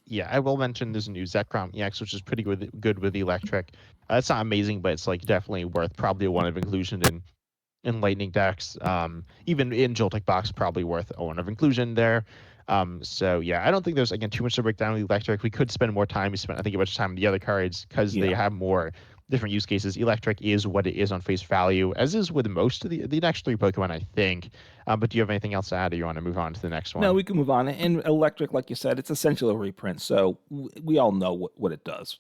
Yeah, I will mention there's a new Zekrom EX, which is pretty good with Electric. It's not amazing, but it's like definitely worth probably a one of inclusion in Lightning decks. Even in Joltik box, probably worth a one of inclusion there. So yeah, I don't think there's again too much to break down with Electric. We could spend more time. We spent I think a bunch of time on the other cards because they Yeah. have more different use cases. Electric is what it is on face value, as is with most of the next three Pokemon, I think. But do you have anything else to add, or you want to move on to the next No, one? we can move on. And electric, like you said, it's essentially a reprint, so we all know what it does.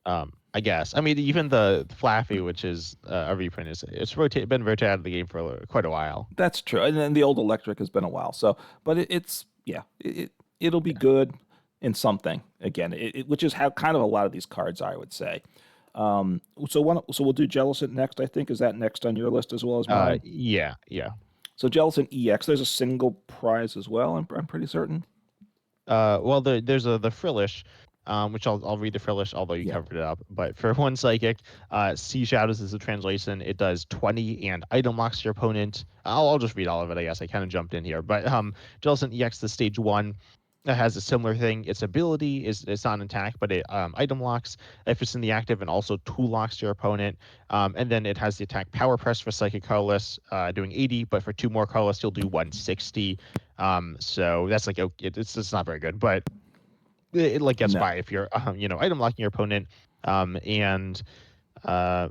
I guess. I mean, even the Flaffy, which is a reprint, it's been rotated out of the game for quite a while. That's true. And then the old electric has been a while. So, but it's yeah, it'll be Yeah. good in something again, which is how kind of a lot of these cards are, I would say. So we'll do Jellicent next. I think is that next on your list as well as mine. Yeah. So Jellicent EX, there's a single prize as well. I'm pretty certain. Well, there's the Frillish, which I'll read the Frillish, although you Yeah. covered it up. But for one psychic, Sea Shadows is a translation. It does 20 and item locks your opponent. I'll just read all of it. I guess I kind of jumped in here, but Jellicent EX, the stage one. It has a similar thing. Its ability is it's not an attack, but it item locks if it's in the active, and also tool locks your opponent. And then it has the attack power press for psychic colorless, doing 80, but for two more colorless, you'll do 160. So that's like it's not very good, but it like gets No. by if you're item locking your opponent. And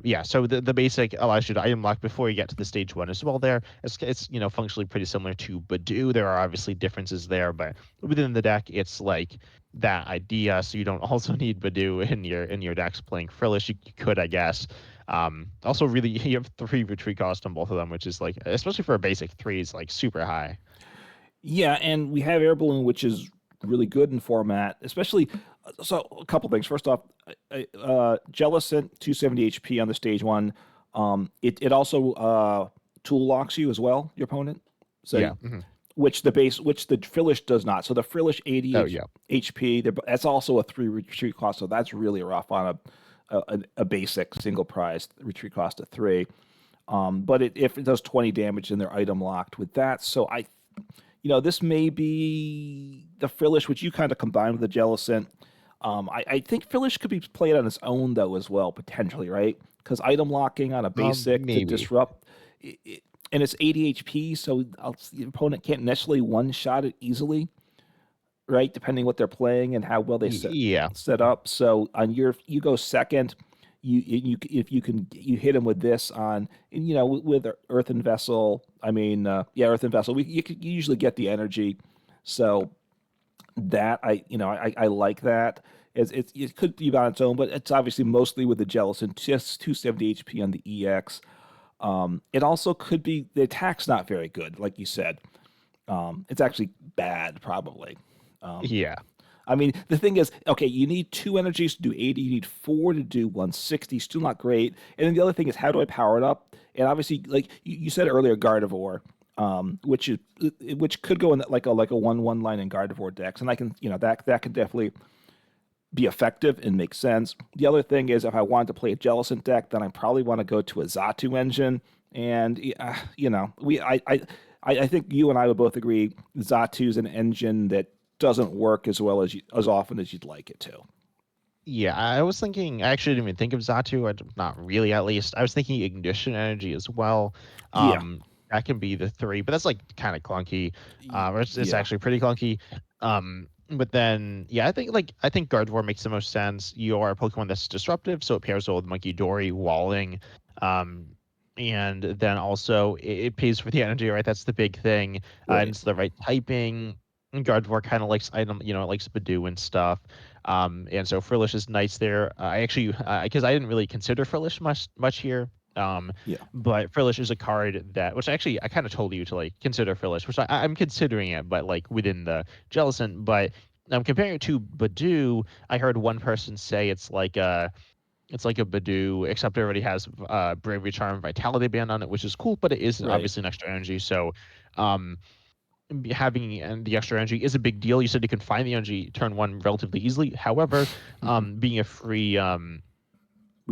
yeah, so the basic allows you to item lock before you get to the stage one as well. There, it's functionally pretty similar to Badoo. There are obviously differences there, but within the deck, it's like that idea. So you don't also need Badoo in your decks playing Frillish. You could, I guess. Also, really, you have three retreat cost on both of them, which is like, especially for a basic three, is like super high. Yeah, and we have Air Balloon, which is really good in format, especially. So a couple things. First off, Jellicent 270 HP on the stage one. It also tool locks you as well, your opponent. So Yeah. which the Frillish does not. So the Frillish 80 Oh yeah. HP, that's also a three retreat cost. So that's really rough on a basic single prize retreat cost of three. But if it does 20 damage, then they're item locked with that. So this may be the Frillish, which you kind of combine with the Jellicent. I think Frillish could be played on its own though as well potentially, right? Because item locking on a basic to Maybe. disrupt, and it's 80 HP, so the opponent can't necessarily one shot it easily. right? Depending what they're playing and how well they Yeah. set up. So on your you go second, if you can you hit them with this on and, with Earthen Vessel. I mean, yeah, Earthen Vessel. You usually get the energy, so that I like that. It could be on its own, but it's obviously mostly with the Gelatin, just 270 HP on the EX. It also could be the attack's not very good, like you said. It's actually bad, probably. Yeah. I mean, the thing is, okay, you need two energies to do 80, you need four to do 160, still not great. And then the other thing is, how do I power it up? And obviously, like you said earlier, Gardevoir, which could go in like a 1/1 line in Gardevoir decks, and I can that can definitely be effective and make sense. The other thing is, if I wanted to play a Jellicent deck, then I probably want to go to a Zatu engine, and I think you and I would both agree Zatu's an engine that doesn't work as well as often as you'd like it to. Yeah, I was thinking. I actually didn't even think of Zatu. Not really, at least. I was thinking Ignition Energy as well. Yeah, That can be the three, but that's like kind of clunky. Or it's yeah, actually pretty clunky. But then, yeah, I think Gardevoir makes the most sense. You are a Pokemon that's disruptive, so it pairs well with Monkey Dory, Walling, um, and then also it pays for the energy, right? That's the big thing, and right, it's the right typing. And Gardevoir kind of likes item, it likes Badoo and stuff. And so Frillish is nice there. I actually, because I didn't really consider Frillish much here. Um, yeah, but Frillish is a card which actually I kind of told you to like consider Frillish, which I'm considering it, but like within the Jellicent. But comparing it to Badoo, I heard one person say it's like a Badoo, except it already has Bravery Charm, Vitality Band on it, which is cool, but it is right. obviously an extra energy. So, um, having the extra energy is a big deal. You said you can find the energy turn one relatively easily. However, Hmm. being a free no,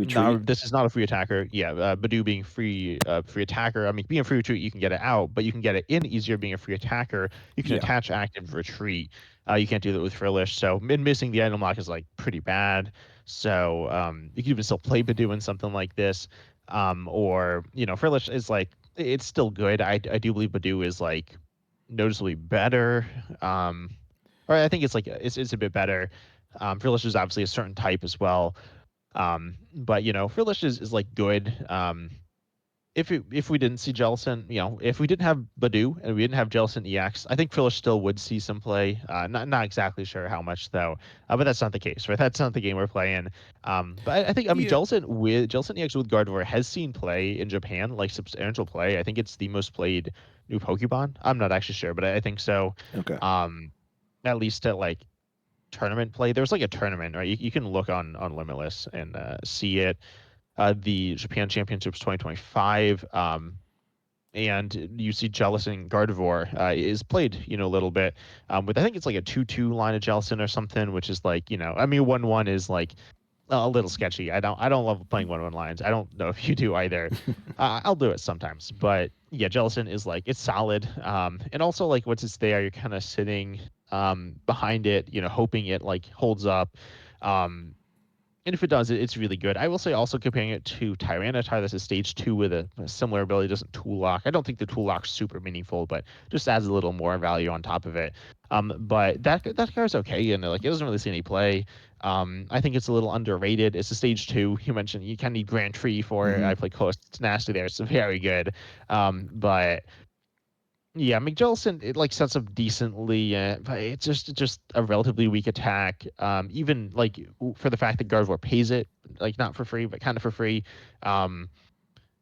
Retreat. this is not a free attacker. Yeah, Badoo being free attacker. I mean, being a free retreat, you can get it out, but you can get it in easier being a free attacker. You can Yeah, attach active retreat. You can't do that with Frillish. So missing the item lock is like pretty bad. So you can even still play Badoo in something like this. Or Frillish is like it's still good. I do believe Badoo is like noticeably better. Or I think it's like it's a bit better. Frillish is obviously a certain type as well. But Frillish is like good. If we didn't see Jellicent, if we didn't have Badoo and we didn't have Jellicent EX, I think Frillish still would see some play. Not exactly sure how much though, but that's not the case, right? That's not the game we're playing. But I think yeah. Jellicent EX with Gardevoir has seen play in Japan, like substantial play. I think it's the most played new Pokemon. I'm not actually sure, but I think so. Okay, Um, at least at like tournament play. There's like a tournament, right? You can look on Limitless and see it. The Japan Championships 2025. And you see Jellicent Gardevoir is played, a little bit. But I think it's like a 2/2 line of Jellicent or something, which is like, I mean, 1/1 is like a little sketchy. I don't love playing 1/1 lines. I don't know if you do either. I'll do it sometimes, but yeah, Jellicent is like it's solid. And also like once it's there, you're kind of sitting behind it, hoping it like holds up. Um, and if it does, it's really good. I will say also comparing it to Tyranitar, this is stage two with a similar ability, doesn't tool lock. I don't think the tool lock's super meaningful, but just adds a little more value on top of it. But that card's okay, and like it doesn't really see any play. I think it's a little underrated. It's a stage two. You mentioned you kind of need Grand Tree for it. hmm I play close. It's nasty there. It's very good. But yeah, McJellison it like sets up decently, but it's just a relatively weak attack. Even like for the fact that Gardevoir pays it, like not for free, but kind of for free. Um,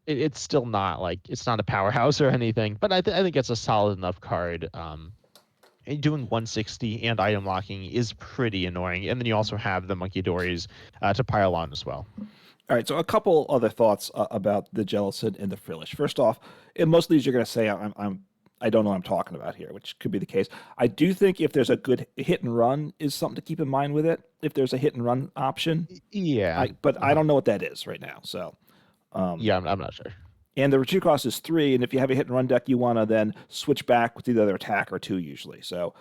it's still not like it's not a powerhouse or anything, but I think it's a solid enough card. And doing 160 and item locking is pretty annoying, and then you also have the Monkey Dories to pile on as well. All right, so a couple other thoughts about the Jellicent and the Frillish. First off, in most of these, you're going to say I don't know what I'm talking about here, which could be the case. I do think if there's a good hit and run is something to keep in mind with it. If there's a hit and run option, Yeah. but I Uh-huh. don't know what that is right now. So, Yeah, I'm not sure. and the retreat cost is 3, and if you have a hit and run deck, you want to then switch back with the other attack or 2 usually. So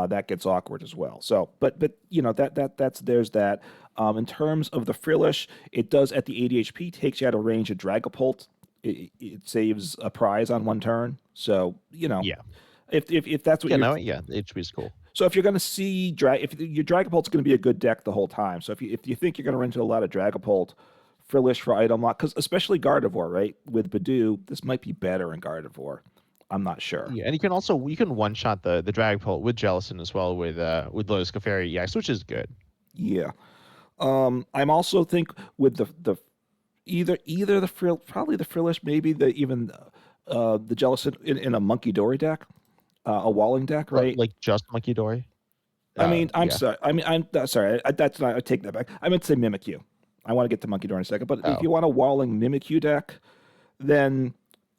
that gets awkward as well. So, but that's there's that. In terms of the Frillish, it does at the 80 HP takes you out of range of Dragapult. It saves a prize on one turn. So Yeah. if that's what Yeah, you're no, yeah, HP is cool. So if you're going to see if your Dragapult's going to be a good deck the whole time. So if you think you're going to run into a lot of Dragapult, Frillish for item lock, because especially Gardevoir, right? With Badoo, this might be better in Gardevoir. I'm not sure. Yeah, and you can one shot the Dragapult with Jellicent as well with Lotus Clefairy EX, which is good. Yeah. I'm also think with the either the probably the Frillish, maybe the Jellicent in a Monkey Dory deck, a Walling deck, right? Like just Monkey Dory. I mean, I'm Yeah. sorry. I'm sorry. That's not. I take that back. I meant to say Mimikyu. I want to get to Monkey Door in a second, but if Oh, you want a Walling Mimikyu deck, then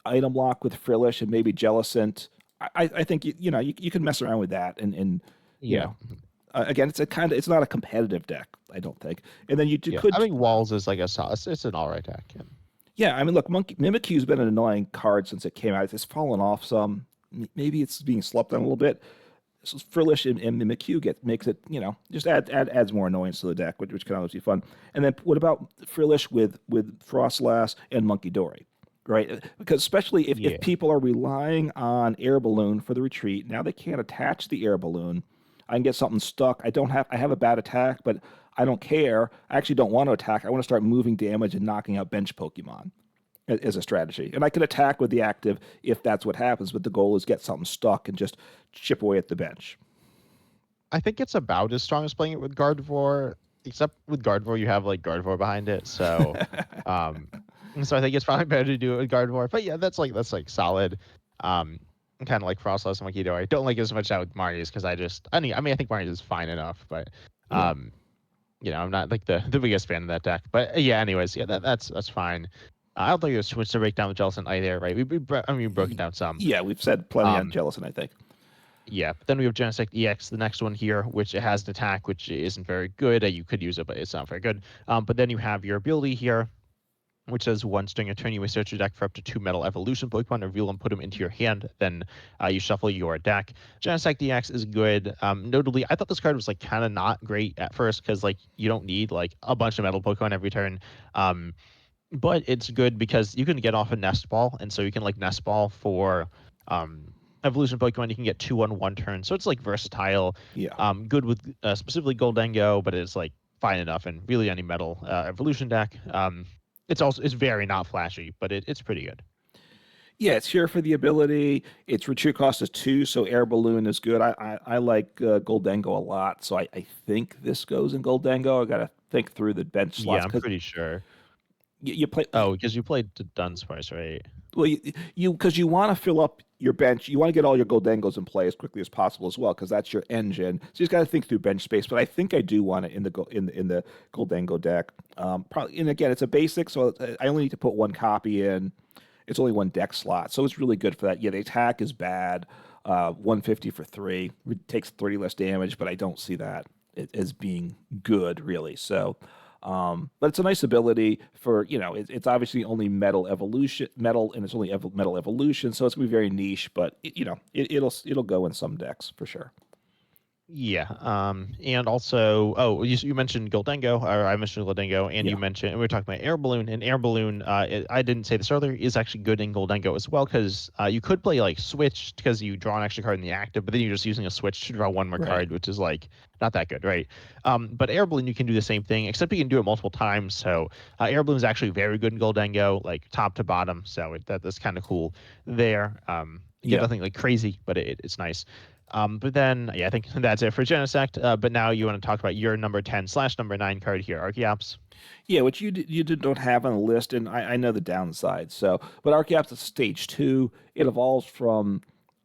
item lock with Frillish and maybe Jellicent. I think you can mess around with that and you yeah. know again it's not a competitive deck, I don't think. And then you Yeah. I could think Walls is like it's an all right deck. Yeah. yeah, I mean look, Monkey Mimikyu's been an annoying card since it came out. It's fallen off some. Maybe it's being slept on a little bit. So Frillish and Mimikyu makes it, just adds more annoyance to the deck, which can always be fun. And then what about Frillish with Frostlass and Monkey Dory, right? Because especially Yeah. if people are relying on Air Balloon for the retreat, now they can't attach the Air Balloon. I can get something stuck. I have a bad attack, but I don't care. I actually don't want to attack. I want to start moving damage and knocking out bench Pokemon as a strategy. And I can attack with the active if that's what happens, but the goal is get something stuck and just chip away at the bench. I think it's about as strong as playing it with Gardevoir, except with Gardevoir you have like Gardevoir behind it. Um so I think it's probably better to do it with Gardevoir. But yeah, that's like solid. Kind of like Frostlass and Monkey Dory. I don't like it as much out with Marius because I think Marius is fine enough, but Yeah. I'm not like the biggest fan of that deck. But yeah, anyways, yeah, that's fine. I don't think there's too much to break down with Jellicent either, right? We broke it down some. Yeah, we've said plenty on Um, Jellicent, I think. yeah, but then we have Genesect EX, the next one here, which it has an attack, which isn't very good. You could use it, but it's not very good. But then you have your ability here, which says once during a turn, you may search your deck for up to 2 Metal Evolution Pokemon, reveal them, put them into your hand, then you shuffle your deck. Genesect DX is good. Notably, I thought this card was like kind of not great at first because like you don't need like a bunch of Metal Pokemon every turn. But it's good because you can get off a Nest Ball, and so you can like Nest Ball for um, Evolution Pokemon. You can get 2 on 1 turn, so it's like versatile. Yeah. Good with specifically Goldengo, but it's like fine enough in really any Metal Evolution deck. It's very not flashy, but it's pretty good. Yeah, it's here for the ability. Its retreat cost is 2, so Air Balloon is good. I like Goldengo a lot, so I think this goes in Goldengo. I got to think through the bench Yeah, slots I'm because pretty sure. you play. Oh, because you played Dunsparce, right? Well, because you want to fill up your bench, you want to get all your Goldengos in play as quickly as possible as well, because that's your engine. So you just got to think through bench space. But I think I do want it in the Goldengo deck. Probably, and again, it's a basic, so I only need to put one copy in. It's only one deck slot, so it's really good for that. Yeah, the attack is bad. 150 for 3. It takes 30 less damage, but I don't see that as being good, really. So. But it's a nice ability for, it's obviously only metal, and it's only metal evolution, so it's gonna be very niche. But it'll go in some decks for sure. Yeah. And also, oh, you mentioned Goldengo, or I mentioned Goldengo, and Yeah, we were talking about Air Balloon, and Air Balloon, I didn't say this earlier, is actually good in Goldengo as well, because you could play like Switch, because you draw an extra card in the active, but then you're just using a Switch to draw one more right. card, which is like not that good, right? But Air Balloon, you can do the same thing, except you can do it multiple times. So Air Balloon is actually very good in Goldengo, like top to bottom, so that's kind of cool there. You get Yeah, nothing like crazy, but it's nice. But then, yeah, I think that's it for Genesect. But now you want to talk about your number 10/number 9 card here, Archeops. yeah. Which don't have on the list, and I know the downside. So, but Archeops is stage 2. It evolves from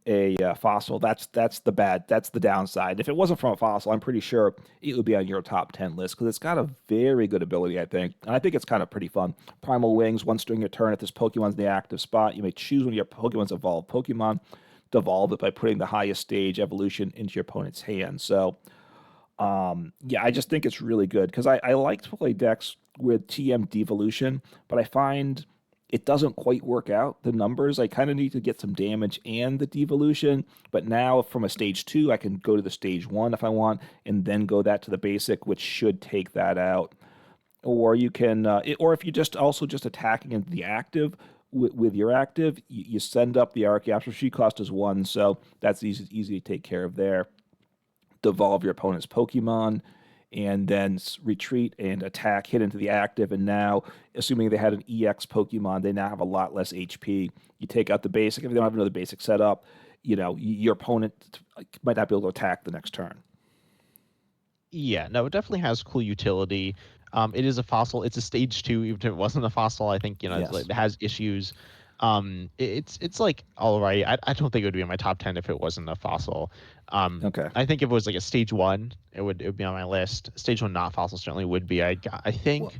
a fossil. That's the bad. That's the downside. If it wasn't from a fossil, I'm pretty sure it would be on your top 10 list because it's got a very good ability, I think, and I think it's kind of pretty fun. Primal Wings. Once during your turn, if this Pokemon's in the active spot, you may choose one of your Pokemon's evolved Pokemon. Devolve it by putting the highest stage evolution into your opponent's hand. So, yeah, I just think it's really good because I like to play decks with TM devolution, but I find it doesn't quite work out. The numbers, I kind of need to get some damage and the devolution, but now from a stage 2, I can go to the stage 1 if I want, and then go that to the basic, which should take that out. Or you can, or if you just attacking into the active with your active, you send up the Archeops. She cost us 1, so that's easy to take care of there. devolve your opponent's Pokemon, and then retreat and attack, hit into the active. And now, assuming they had an EX Pokemon, they now have a lot less HP. You take out the basic. If they don't have another basic setup, your opponent might not be able to attack the next turn. Yeah, no, it definitely has cool utility. It is a fossil. It's a stage 2, even if it wasn't a fossil. I think it's like Yes. it has issues. It's like all right. I don't think it would be in my top 10 if it wasn't a fossil. Okay. I think if it was like a stage 1, it would be on my list. Stage 1 not fossil certainly would be. I Well, think.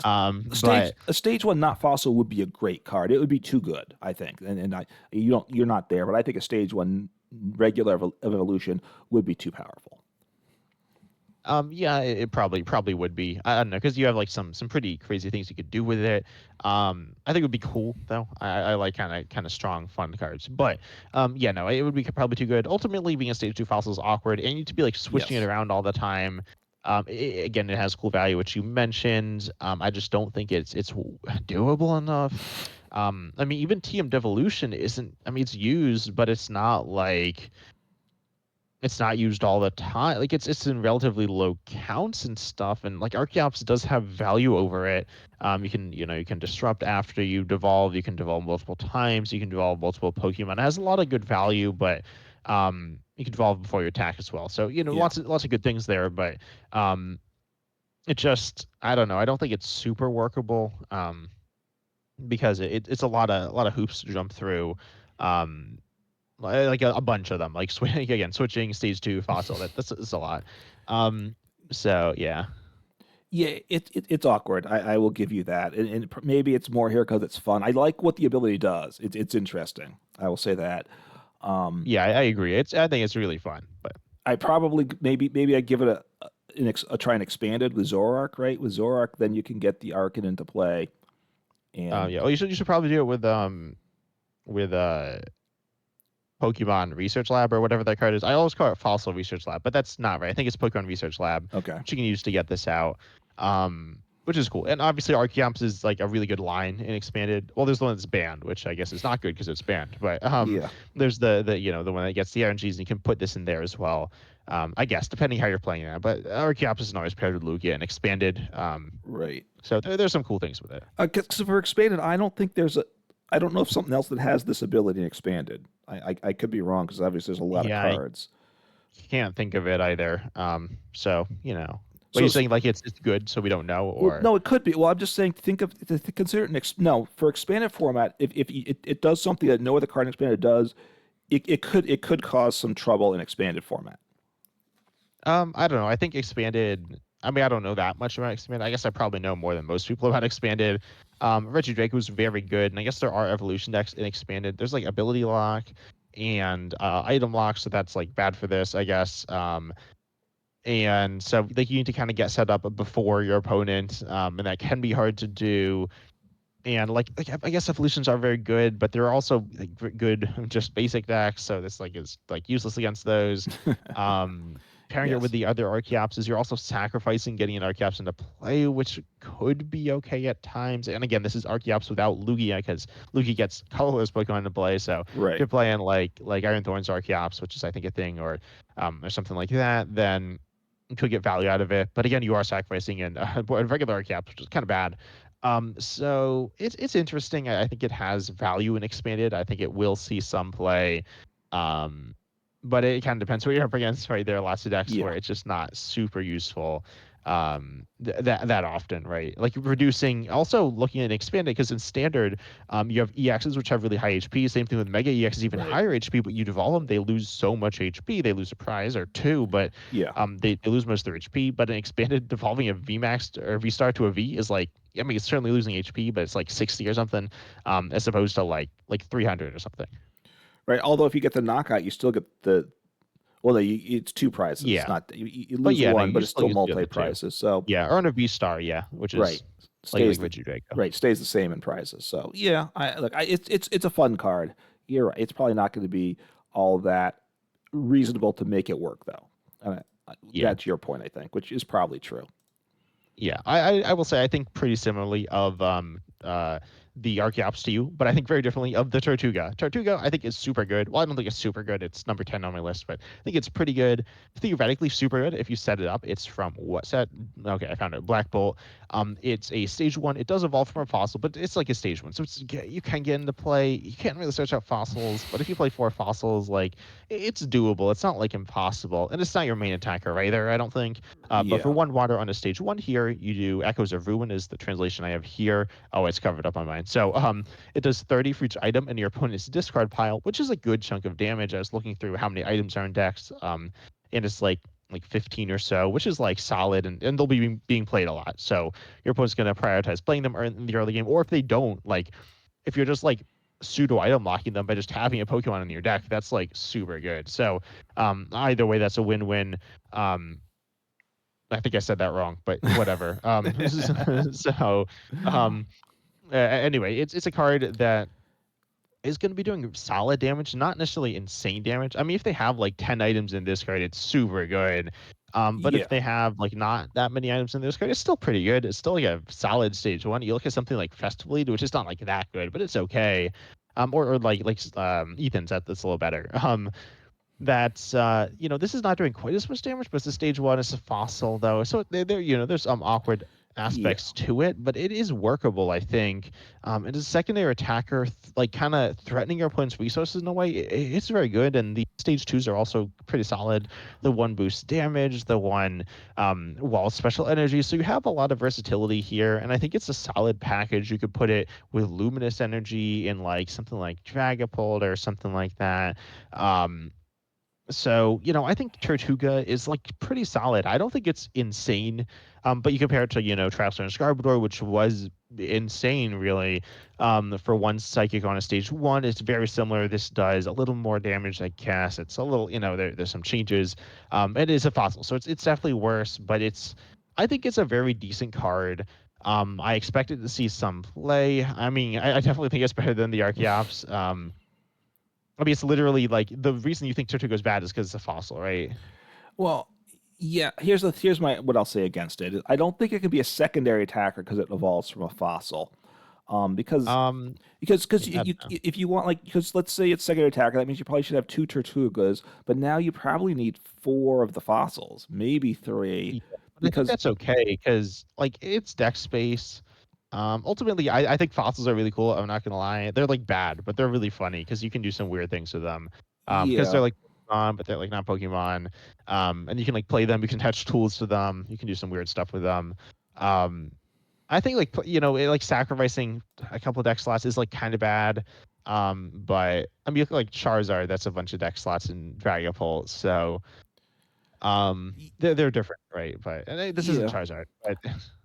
a stage But a stage one not fossil would be a great card. It would be too good, I think. And you're not there, but I think a stage one regular evolution would be too powerful. Yeah, it probably would be. I don't know, because you have like some pretty crazy things you could do with it. I think it would be cool though. I like kind of strong fun cards, but yeah, no, it would be probably too good. Ultimately, being a stage 2 fossil is awkward, and you need to be like switching it Yes. around all the time. Again, it has cool value, which you mentioned. I just don't think it's doable enough. I mean, even TM Devolution isn't. I mean, it's used, but it's not used all the time. Like it's in relatively low counts and stuff, and like Archeops does have value over it. You can disrupt after you devolve. You can devolve multiple times. You can devolve multiple Pokemon. It has a lot of good value, but you can devolve before you attack as well. So Yeah. lots of good things there, but um, it just I don't know. I don't think it's super workable. Because it's a lot of hoops to jump through. Um, like a bunch of them, like switching stage 2 fossil. That's a lot. Um, so yeah, Yeah, it's awkward. I will give you that, and maybe it's more here because it's fun. I like what the ability does. It's interesting. I will say that. yeah, I agree. I think it's really fun, but I probably maybe I give it a try and expand it with Zoroark, right? With Zoroark, then you can get the Arcan into play, and yeah. Well, you should probably do it with Pokemon Research Lab or whatever that card is. I always call it Fossil Research Lab, but that's not right. I think it's Pokemon Research Lab, okay, which you can use to get this out. Which is cool. And obviously Archeops is like a really good line in expanded. Well, there's the one that's banned, which I guess is not good because it's banned. But yeah, there's the one that gets the RNGs, and you can put this in there as well. I guess depending how you're playing it. But Archeops is always paired with Lugia and expanded. right. So there's some cool things with it. Because for expanded, I don't think there's a. I don't know if something else that has this ability in expanded. I could be wrong because obviously there's a lot of Yeah, I cards. can't think of it either. So but So you're saying like it's good, so we don't know, well, or no, it could be. Well, I'm just saying consider it no for expanded format. If it does something that no other card in expanded does, it could cause some trouble in expanded format. I don't know. I think expanded. I mean, I don't know that much about expanded. I guess I probably know more than most people about expanded. Reggie Drake was very good, and I guess there are evolution decks in expanded. There's like ability lock and item lock, so that's like bad for this, I guess. And so like you need to kind of get set up before your opponent, and that can be hard to do. And like I guess evolutions are very good, but they're also like good just basic decks. So this like is like useless against those. Um, Pairing it with Yes. the other Archeopses, you're also sacrificing getting an Archeops into play, which could be okay at times. And again, this is Archeops without Lugia because Lugia gets colorless Pokemon into play. So if Right. you're playing like Iron Thorns Archeops, which is I think a thing, or something like that, then you could get value out of it. But again, you are sacrificing in a regular Archeops, which is kind of bad. So it's interesting. I think it has value in expanded. I think it will see some play. Um, but it kind of depends what you're up against, right? There are lots of decks Yeah. where it's just not super useful that often, right? Like reducing, also looking at expanded, because in standard, you have EXs which have really high HP. Same thing with Mega EXs, even Right. higher HP, but you devolve them, they lose so much HP. They lose a prize or two, but Yeah. they lose most of their HP. But an expanded devolving a VMAX or V star to a V is like, I mean, it's certainly losing HP, but it's like 60 or something, as opposed to like 300 or something. Right. Although if you get the knockout, you still get the well, it's two prizes. It's Yeah. not you But lose yeah, no, one, but you it's still still use the multi other two. prizes. So Yeah, earn a V star, yeah, which right, is like stays the Reggie Draco. right stays the same in prizes. So yeah, it's a fun card. You're right. It's probably not going to be all that reasonable to make it work though. Yeah. That's your point, I think, which is probably true. Yeah. I will say I think pretty similarly of the Archeops to you, but I think very differently of the Tortuga. Tortuga, I think, is super good. Well, I don't think it's super good. It's number 10 on my list, but I think it's pretty good. Theoretically, super good if you set it up. It's from what set? Okay, I found it. Black Bolt. It's a stage 1. It does evolve from a fossil, but it's like a stage 1. So you can get into play. You can't really search out fossils, but if you play 4 fossils, like it's doable. It's not like impossible, and it's not your main attacker either, I don't think. But for Yeah. 1 water on a stage 1 here, you do Echoes of Ruin is the translation I have here. Oh, it's covered up on mine. So it does 30 for each item in your opponent's discard pile, which is a good chunk of damage. I was looking through how many items are in decks, and it's like 15 or so, which is like solid, and they'll be being played a lot. So your opponent's going to prioritize playing them in the early game, or if they don't, like if you're just like pseudo item locking them by just having a Pokemon in your deck, that's like super good. So either way, that's a win-win. I think I said that wrong, but whatever. So anyway, it's a card that is going to be doing solid damage, not necessarily insane damage. I mean, if they have like 10 items in this card, it's super good. But Yeah. if they have like not that many items in this card, it's still pretty good. It's still like a solid stage 1. You look at something like Festival Lead, which is not like that good, but it's okay. Or like Ethan's, that's a little better. That's this is not doing quite as much damage, but it's a stage 1. It's a fossil though, so there's some awkward Yeah. aspects to it, but it is workable, I think. And as a secondary attacker, like kind of threatening your opponent's resources in a way, it's very good. And the stage 2s are also pretty solid. The 1 boost damage, the 1 wall special energy, so you have a lot of versatility here, and I think it's a solid package. You could put it with luminous energy in like something like Dragapult or something like that. So, I think Tortuga is like pretty solid. I don't think it's insane. But you compare it to, Traveler and Scarborough, which was insane, really. For 1 psychic on a stage 1, it's very similar. This does a little more damage, I guess. It's a little, there's some changes. It is a fossil, so it's definitely worse, but I think it's a very decent card. I expected to see some play. I mean, I definitely think it's better than the Archeops. I mean, it's literally like the reason you think Tortuga is bad is because it's a fossil, right? Well, yeah. Here's my what I'll say against it. I don't think it can be a secondary attacker because it evolves from a fossil. Because Um, I don't know. if you want like because let's say it's secondary attacker, that means you probably should have 2 Tortugas, but now you probably need 4 of the fossils, maybe 3, Yeah, but I think because that's okay because like it's deck space. Ultimately, I think fossils are really cool. I'm not gonna lie, they're like bad, but they're really funny because you can do some weird things with them. Because they're yeah, like Pokemon, but they're like not Pokemon. And you can like play them. You can attach tools to them. You can do some weird stuff with them. Um, I think like like sacrificing a couple of deck slots is like kind of bad. But I mean, like Charizard, that's a bunch of deck slots in Dragapult, so they're different, right? But this isn't yeah. Charizard, but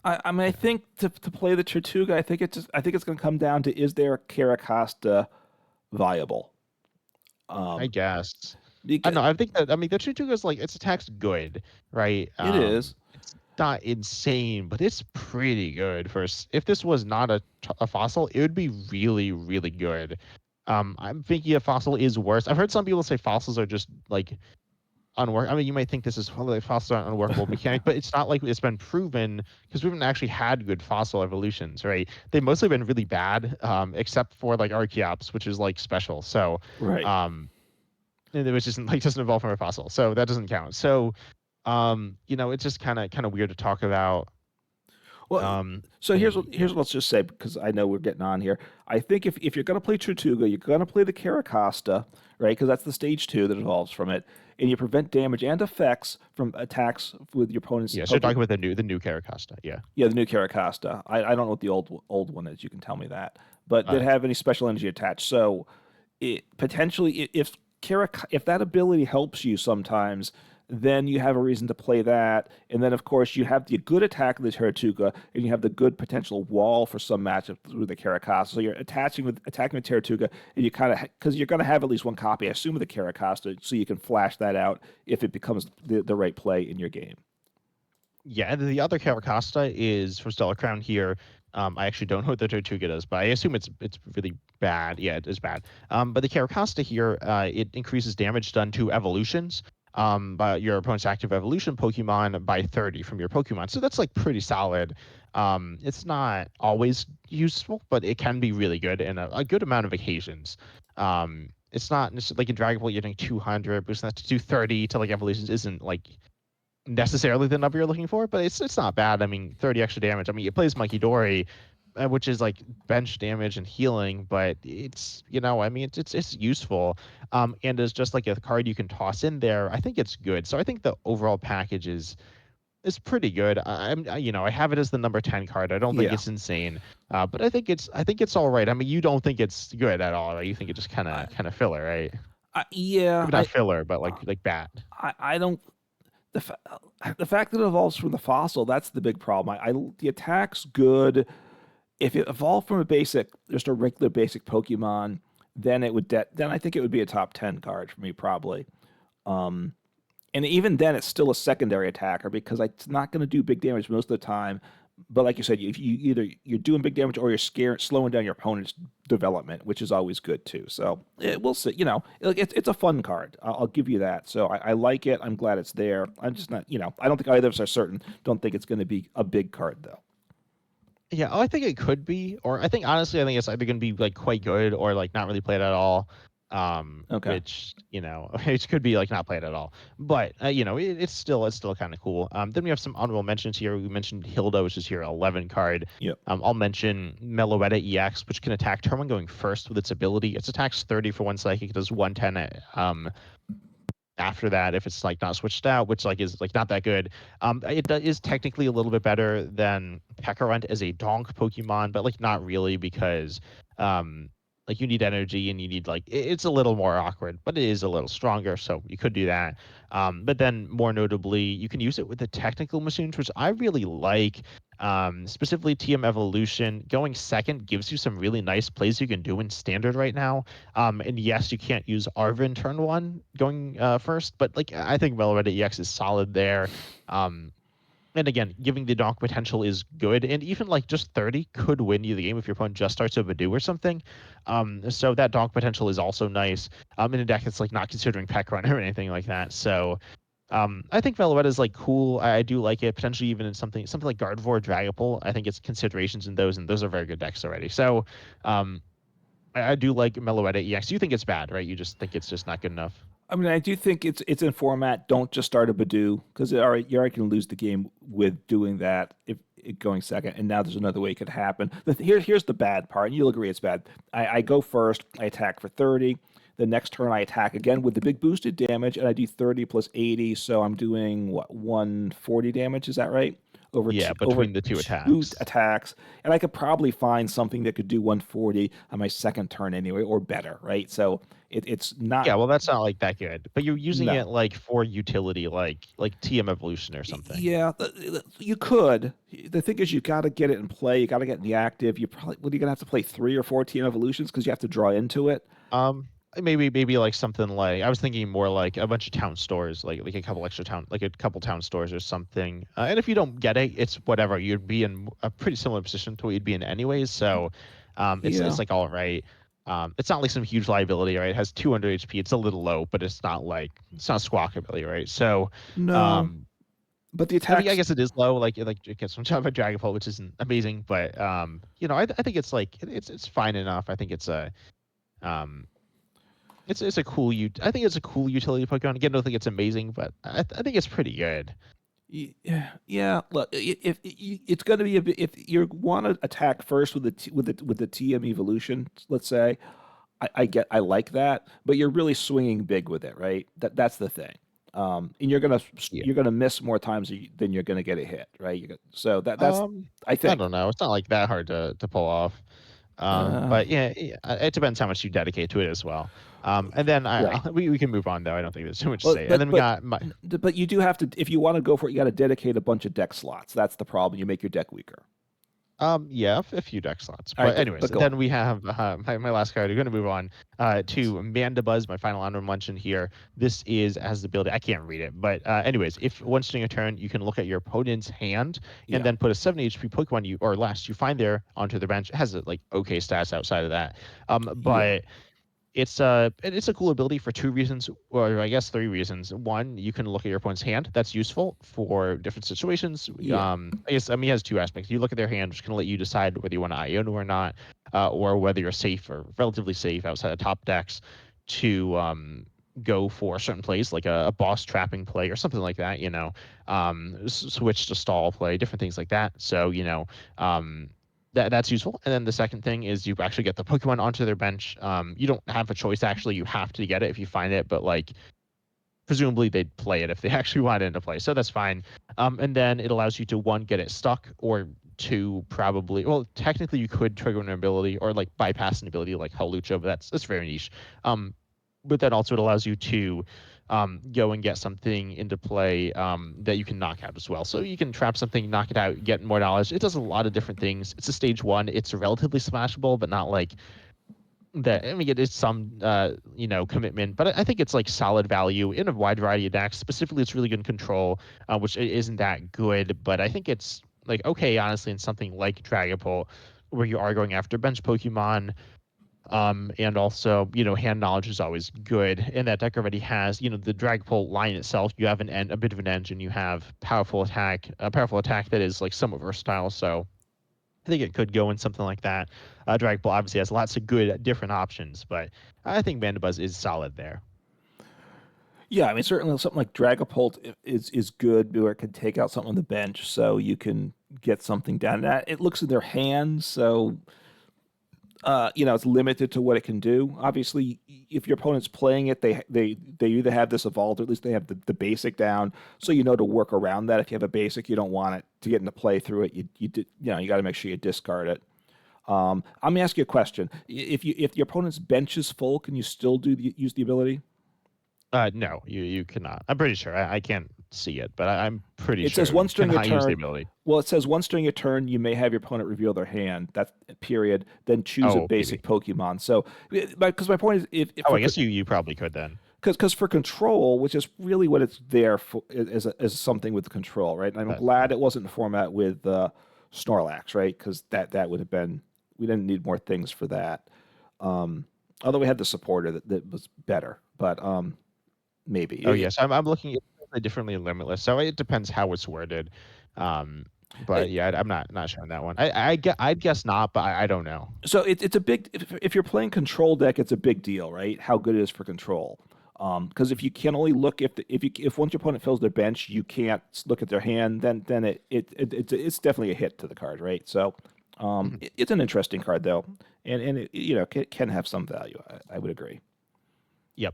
I mean, I think to play the Tortuga, I think it's going to come down to is their Caracasta viable? I Um, guess I don't because know. I think that I mean the Chuchuga is like its attack's good, right? it is, It's not insane, but it's pretty good. If this was not a fossil, it would be really really good. I'm thinking a fossil is worse. I've heard some people say fossils are just like unwork. I mean, you might think this is like fossils are an unworkable mechanic, but it's not like it's been proven because we haven't actually had good fossil evolutions, right? They've mostly been really bad, except for like Archeops, which is like special. So, right. um, and it was just like doesn't evolve from a fossil, so that doesn't count. So, it's just kind of weird to talk about. Well, so Yeah, here's what let's just say because I know we're getting on here. I think if you're going to play Tortuga, you're going to play the Caracasta, right? Because that's the stage 2 that evolves from it, and you prevent damage and effects from attacks with your opponent's yeah. So you're Poke. talking about the new Caracasta, yeah. Yeah, the new Caracasta. I don't know what the old one is. You can tell me that, but did Uh, have any special energy attached. So it potentially if that ability helps you sometimes, then you have a reason to play that. And then of course you have the good attack of the Tortuga, and you have the good potential wall for some matchup through the Caracasta. So you're attaching with attacking with Tortuga, and you kind of because you're going to have at least 1 copy, I assume, of the Caracasta, so you can flash that out if it becomes the right play in your game. Yeah, and the other Caracasta is from Stellar Crown here. I actually don't know what the Tortuga does, but I assume it's really bad. Yeah, it is bad. But the Caracasta here, it increases damage done to evolutions. by your opponent's active evolution Pokemon by 30 from your Pokemon. So that's like pretty solid. It's not always useful, but it can be really good in a good amount of occasions. It's not like in Dragon Ball, you're getting 200, boosting that to 230 to like evolutions isn't like necessarily the number you're looking for, but it's not bad. I mean, 30 extra damage. I mean, it plays Mikey Dory, which is like bench damage and healing, but it's I mean, it's useful. And as just like a card you can toss in there, I think it's good. So I think the overall package is pretty good. I have it as the number 10 card. I don't think Yeah. it's insane, but I think it's all right. I mean, you don't think it's good at all, right? You think it just I, kind of filler, right? yeah. Maybe not filler, but like bad. I don't. The, fa- the fact that it evolves from the fossil, that's the big problem. The attack's good. If it evolved from a basic, just a regular basic Pokemon, then then I think it would be a top 10 card for me, probably. Um, and even then, it's still a secondary attacker because it's not going to do big damage most of the time. But like you said, if you either you're doing big damage or you're slowing down your opponent's development, which is always good too. So we'll see. It's a fun card. I'll give you that. So I like it. I'm glad it's there. I'm just not. I don't think either of us are certain. Don't think it's going to be a big card though. Yeah, oh, I think it could be, or I think honestly, I think it's either gonna be like quite good or like not really played at all. Okay. Which it could be like not played at all. But it's still kind of cool. Then we have some honorable mentions here. We mentioned Hilda, which is your 11 card. Yep. I'll mention Meloetta EX, which can attack turn one going first with its ability. Its attacks 30 for one psychic, it does 110 after that if it's like not switched out, which like is like not that good. Is technically a little bit better than Pekarunt as a donk Pokemon, but like not really because like you need energy and you need like it's a little more awkward, but it is a little stronger, so you could do that. But then more notably, you can use it with the technical machines, which I really like. Specifically TM Evolution going second gives you some really nice plays you can do in standard right now. And yes, you can't use Arvin turn one going first, but like I think Velareda EX is solid there. Um, and again, giving the donk potential is good, and even like just 30 could win you the game if your opponent just starts a Badoo or something. So that donk potential is also nice. In a deck that's like not considering Peck Run or anything like that. So I think Velareda is like cool. I do like it potentially even in something like Gardevoir, Dragapult. I think it's considerations in those, and those are very good decks already. So um, I do like Meloetta EX. You think it's bad, right? You just think it's just not good enough. I mean, I do think it's in format. Don't just start a Badoo because you're already going to lose the game with doing that if it going second. And now there's another way it could happen. Here's the bad part, and you'll agree it's bad. I go first. I attack for 30. The next turn I attack again with the big boosted damage, and I do 30 plus 80. So I'm doing what 140 damage. Is that right? Yeah, Over between the two two attacks. attacks, and I could probably find something that could do 140 on my second turn anyway, or better, right? So it's not. Yeah, well, that's not like that good, but you're using No. it like for utility, like TM Evolution or something. Yeah, you could. The thing is, you got to get it in play. You got to get in the active. What are you gonna have to play 3 or 4 team evolutions because you have to draw into it? Maybe like something like I was thinking more like a bunch of town stores, like a couple extra town, like a couple town stores or something. And if you don't get it, it's whatever. You'd be in a pretty similar position to what you'd be in anyways. So, it's Yeah. like all right. It's not like some huge liability, right? It has 200 HP. It's a little low, but it's not squawkabilly, right? So, No, um, but the I mean, I attacks. guess it is low. Like it gets some job at Dragonfall, which isn't amazing, but I think it's like it's fine enough. I think um, it's a cool I think it's a cool utility Pokemon. Again, I don't think it's amazing, but I think it's pretty good. Yeah, yeah. Look, if it's going to be a bit, if you want to attack first with the TM evolution, let's say, I like that, but you're really swinging big with it, right? That's the thing. And Yeah. you're gonna miss more times than you're gonna get a hit, right? So that's I I think. don't know. It's not like that hard to pull off. Uh, But yeah, it depends how much you dedicate to it as well. And then right. we can move on though. I don't think there's too much to Well, say. And then we got my but you do have to if you want to go for it, you got to dedicate a bunch of deck slots. That's the problem. You make your deck weaker. yeah, a few deck slots. All right, But anyways, but go on. then we have my last card. We're going to move on to Mandibuzz, my final honorable mention here. This is as the ability. I can't read it, but anyways, if once during a turn, you can look at your opponent's hand and Yeah. then put a 70 HP Pokemon you or less you find there onto the bench. It has like okay stats outside of that. Yeah. But it's a cool ability for two reasons, or I guess three reasons. One, you can look at your opponent's hand. That's useful for different situations. Yeah. It has two aspects. You look at their hand, which can let you decide whether you want to Iono or not, or whether you're safe or relatively safe outside of top decks to go for a certain plays, like a boss trapping play or something like that. Switch to stall play, different things like that. So that's useful. And then the second thing is you actually get the Pokemon onto their bench. You don't have a choice actually. You have to get it if you find it, but like presumably they'd play it if they actually want it into play. So that's fine. And then it allows you to one, get it stuck, or two, probably technically you could trigger an ability or like bypass an ability like Hawlucha, but that's very niche. But then also it allows you to go and get something into play that you can knock out as well. So you can trap something, knock it out, get more knowledge. It does a lot of different things. It's a stage one. It's relatively smashable, but not like that. I mean, it is some commitment, but I think it's like solid value in a wide variety of decks. Specifically, it's really good in control, which isn't that good, but I think it's like okay, honestly, in something like Dragapult, where you are going after bench Pokemon. And also, hand knowledge is always good. And that deck already has, the Dragapult line itself. You have a bit of an engine. You have a powerful attack that is like somewhat versatile. So I think it could go in something like that. Dragapult obviously has lots of good different options, but I think Mandibuzz is solid there. Yeah, I mean, certainly something like Dragapult is good where it can take out something on the bench, so you can get something down. That it looks in their hands, so it's limited to what it can do. Obviously, if your opponent's playing it, they either have this evolved or at least they have the basic down, so you know to work around that. If you have a basic, you don't want it to get into play through it. You got to make sure you discard it. I'm gonna ask you a question. If your opponent's bench is full, can you still use the ability? No, you cannot. I'm pretty sure. I can't see it, but I'm pretty It sure says once you during your cannot use the turn. ability. Well, it says once during your turn, you may have your opponent reveal their hand. That's period. Then choose a Oh, basic maybe. Pokemon. So, because my point is, if Oh, for I guess you probably could then. because for control, which is really what it's there for, as something with control, right? And I'm That's glad true. it wasn't in format with Snorlax, right? Because that would have been we didn't need more things for that. Um, Although we had the supporter that was better, but maybe Oh yes, I'm looking at it differently in Limitless, so it depends how it's worded. But yeah, I'm not sure on that one. I'd guess not, but I don't know. so it's a big if you're playing control deck, it's a big deal, right? How good it is for control. Because if you can only look if once your opponent fills their bench, you can't look at their hand, then it's definitely a hit to the card, right? So Mhm. it's an interesting card though, and it can have some value. I would agree. Yep.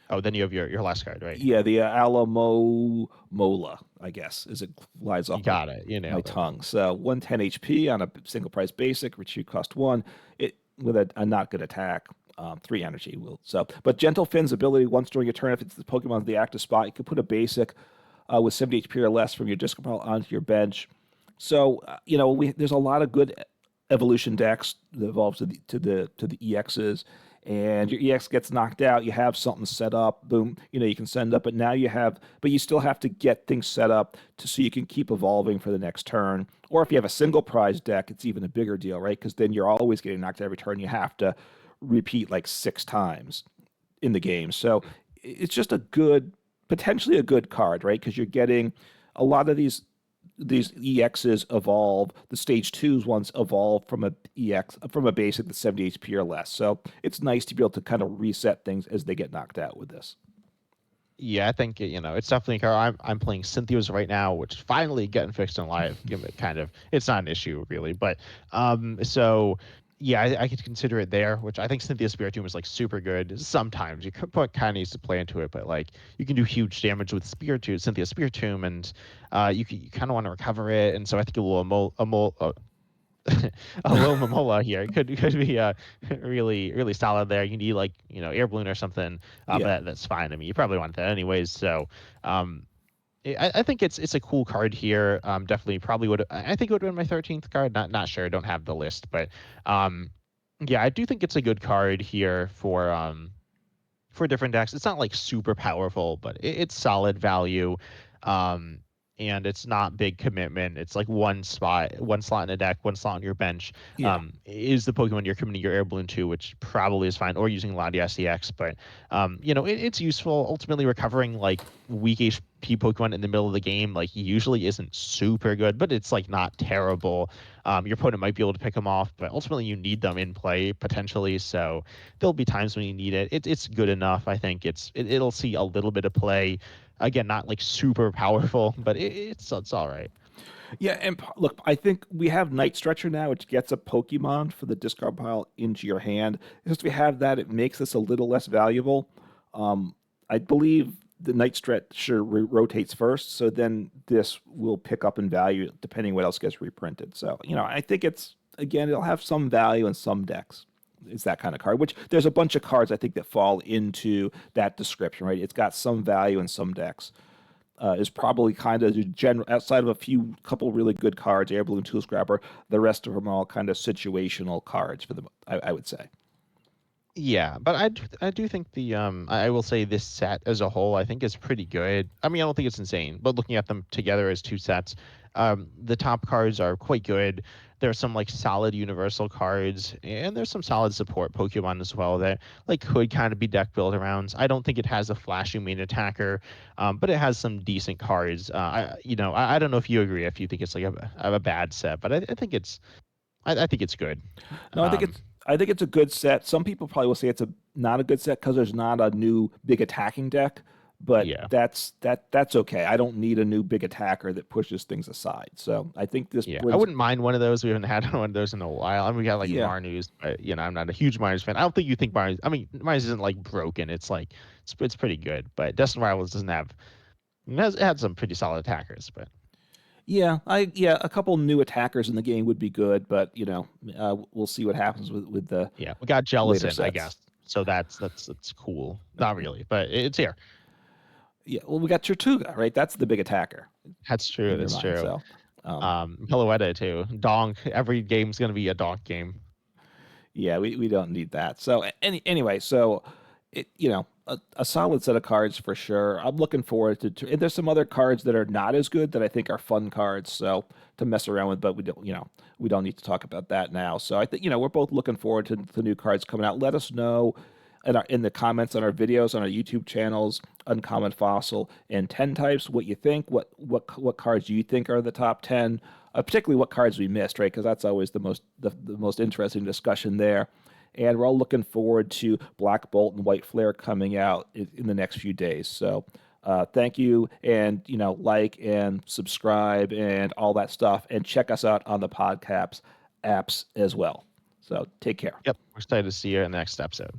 Oh, then you have your last card, right? Yeah, the Alamo Mola, I guess, as it flies You off got it. You my nailed it. tongue. So 110 HP on a single price basic, which you cost one. It with a not good attack, 3 energy. But Gentle Fin's ability once during a turn, if it's the Pokemon's the active spot, you can put a basic with 70 HP or less from your discard pile onto your bench. So there's a lot of good evolution decks that evolves to the EXs, and your EX gets knocked out, you have something set up, boom, you can send up, but you still have to get things set up so you can keep evolving for the next turn. Or if you have a single prize deck, it's even a bigger deal, right? Because then you're always getting knocked out every turn. You have to repeat like 6 times in the game. So it's just potentially a good card, right? Because you're getting a lot of these EXs evolve. The stage twos ones evolve from a EX from a basic that's 70 HP or less. So it's nice to be able to kind of reset things as they get knocked out with this. Yeah, I think it's definitely a card. I'm playing Cynthia's right now, which is finally getting fixed in live. Give it kind of it's not an issue really, but so yeah, I could consider it there, which I think Cynthia's Spiritomb is like super good. Sometimes you could put kind of needs to play into it, but like you can do huge damage with Cynthia's Spiritomb, and you kind of want to recover it, and so I think a little a low Momola here could be really solid there. You need like air balloon or something, Yeah. but that's fine. I mean, you probably want that anyways. So um, I think it's a cool card here. Definitely probably would I think it would have been my 13th card. Not sure. I don't have the list, but um, yeah, I do think it's a good card here for different decks. It's not like super powerful, but it's solid value. Um, and it's not big commitment. It's like one slot in a deck, one slot on your bench. Yeah. Is the Pokemon you're committing your Air Balloon to, which probably is fine, or using Latias SDX. But it's useful. Ultimately, recovering like weak HP Pokemon in the middle of the game like usually isn't super good, but it's like not terrible. Your opponent might be able to pick them off, but ultimately you need them in play potentially. So there'll be times when you need it. It's good enough. I think it'll see a little bit of play. Again, not like super powerful, but it's all right. Yeah, and look, I think we have Night Stretcher now, which gets a Pokemon for the discard pile into your hand. Just we have that, it makes this a little less valuable. I believe the Night Stretcher rotates first, so then this will pick up in value depending what else gets reprinted. So, I think again, it'll have some value in some decks. It's that kind of card, which there's a bunch of cards I think that fall into that description, right? It's got some value in some decks. Is probably kind of general outside of a couple really good cards, Air Balloon, Tool Scrapper. The rest of them are all kind of situational cards for them. I would say. Yeah, but I do think I will say this set as a whole I think is pretty good. I mean, I don't think it's insane, but looking at them together as two sets, the top cards are quite good. There's some like solid universal cards, and there's some solid support Pokemon as well that like could kind of be deck build arounds. I don't think it has a flashy main attacker, but it has some decent cards. I don't know if you agree, if you think it's like a bad set, but I think I think it's good. No, Um, I think it's a good set. Some people probably will say it's a not a good set because there's not a new big attacking deck, but yeah. that's okay. I don't need a new big attacker that pushes things aside. So I think this Yeah, I brings wouldn't mind one of those. We haven't had one of those in a while. I mean, we got like yeah. Marnews, but I'm not a huge Marnews fan. I don't think you think Marnews. I mean, Marnews isn't like broken. It's like it's pretty good, but Destin Rivals doesn't have. It had some pretty solid attackers, but Yeah, a couple new attackers in the game would be good, but we'll see what happens with the yeah, we got later Jellison, I sets. guess. So that's cool. Not really, but it's here. Yeah, well, we got Tortuga, right? That's the big attacker That's true. in your That's mind. true. So, um, Pilouetta too. Donk. Every game's gonna be a donk game. yeah, we don't need that. So anyway, so a solid set of cards for sure. I'm looking forward and there's some other cards that are not as good that I think are fun cards. So to mess around with, but we don't need to talk about that now. So I think we're both looking forward to the new cards coming out. Let us know in the comments on our videos on our YouTube channels, Uncommon Fossil and 10 types, what you think, what cards you think are the top 10, particularly what cards we missed, right? Because that's always the most interesting discussion there. And we're all looking forward to Black Bolt and White Flare coming out in the next few days. So thank you, and like and subscribe and all that stuff, and check us out on the podcast apps as well. So take care. Yep, we're excited to see you in the next episode.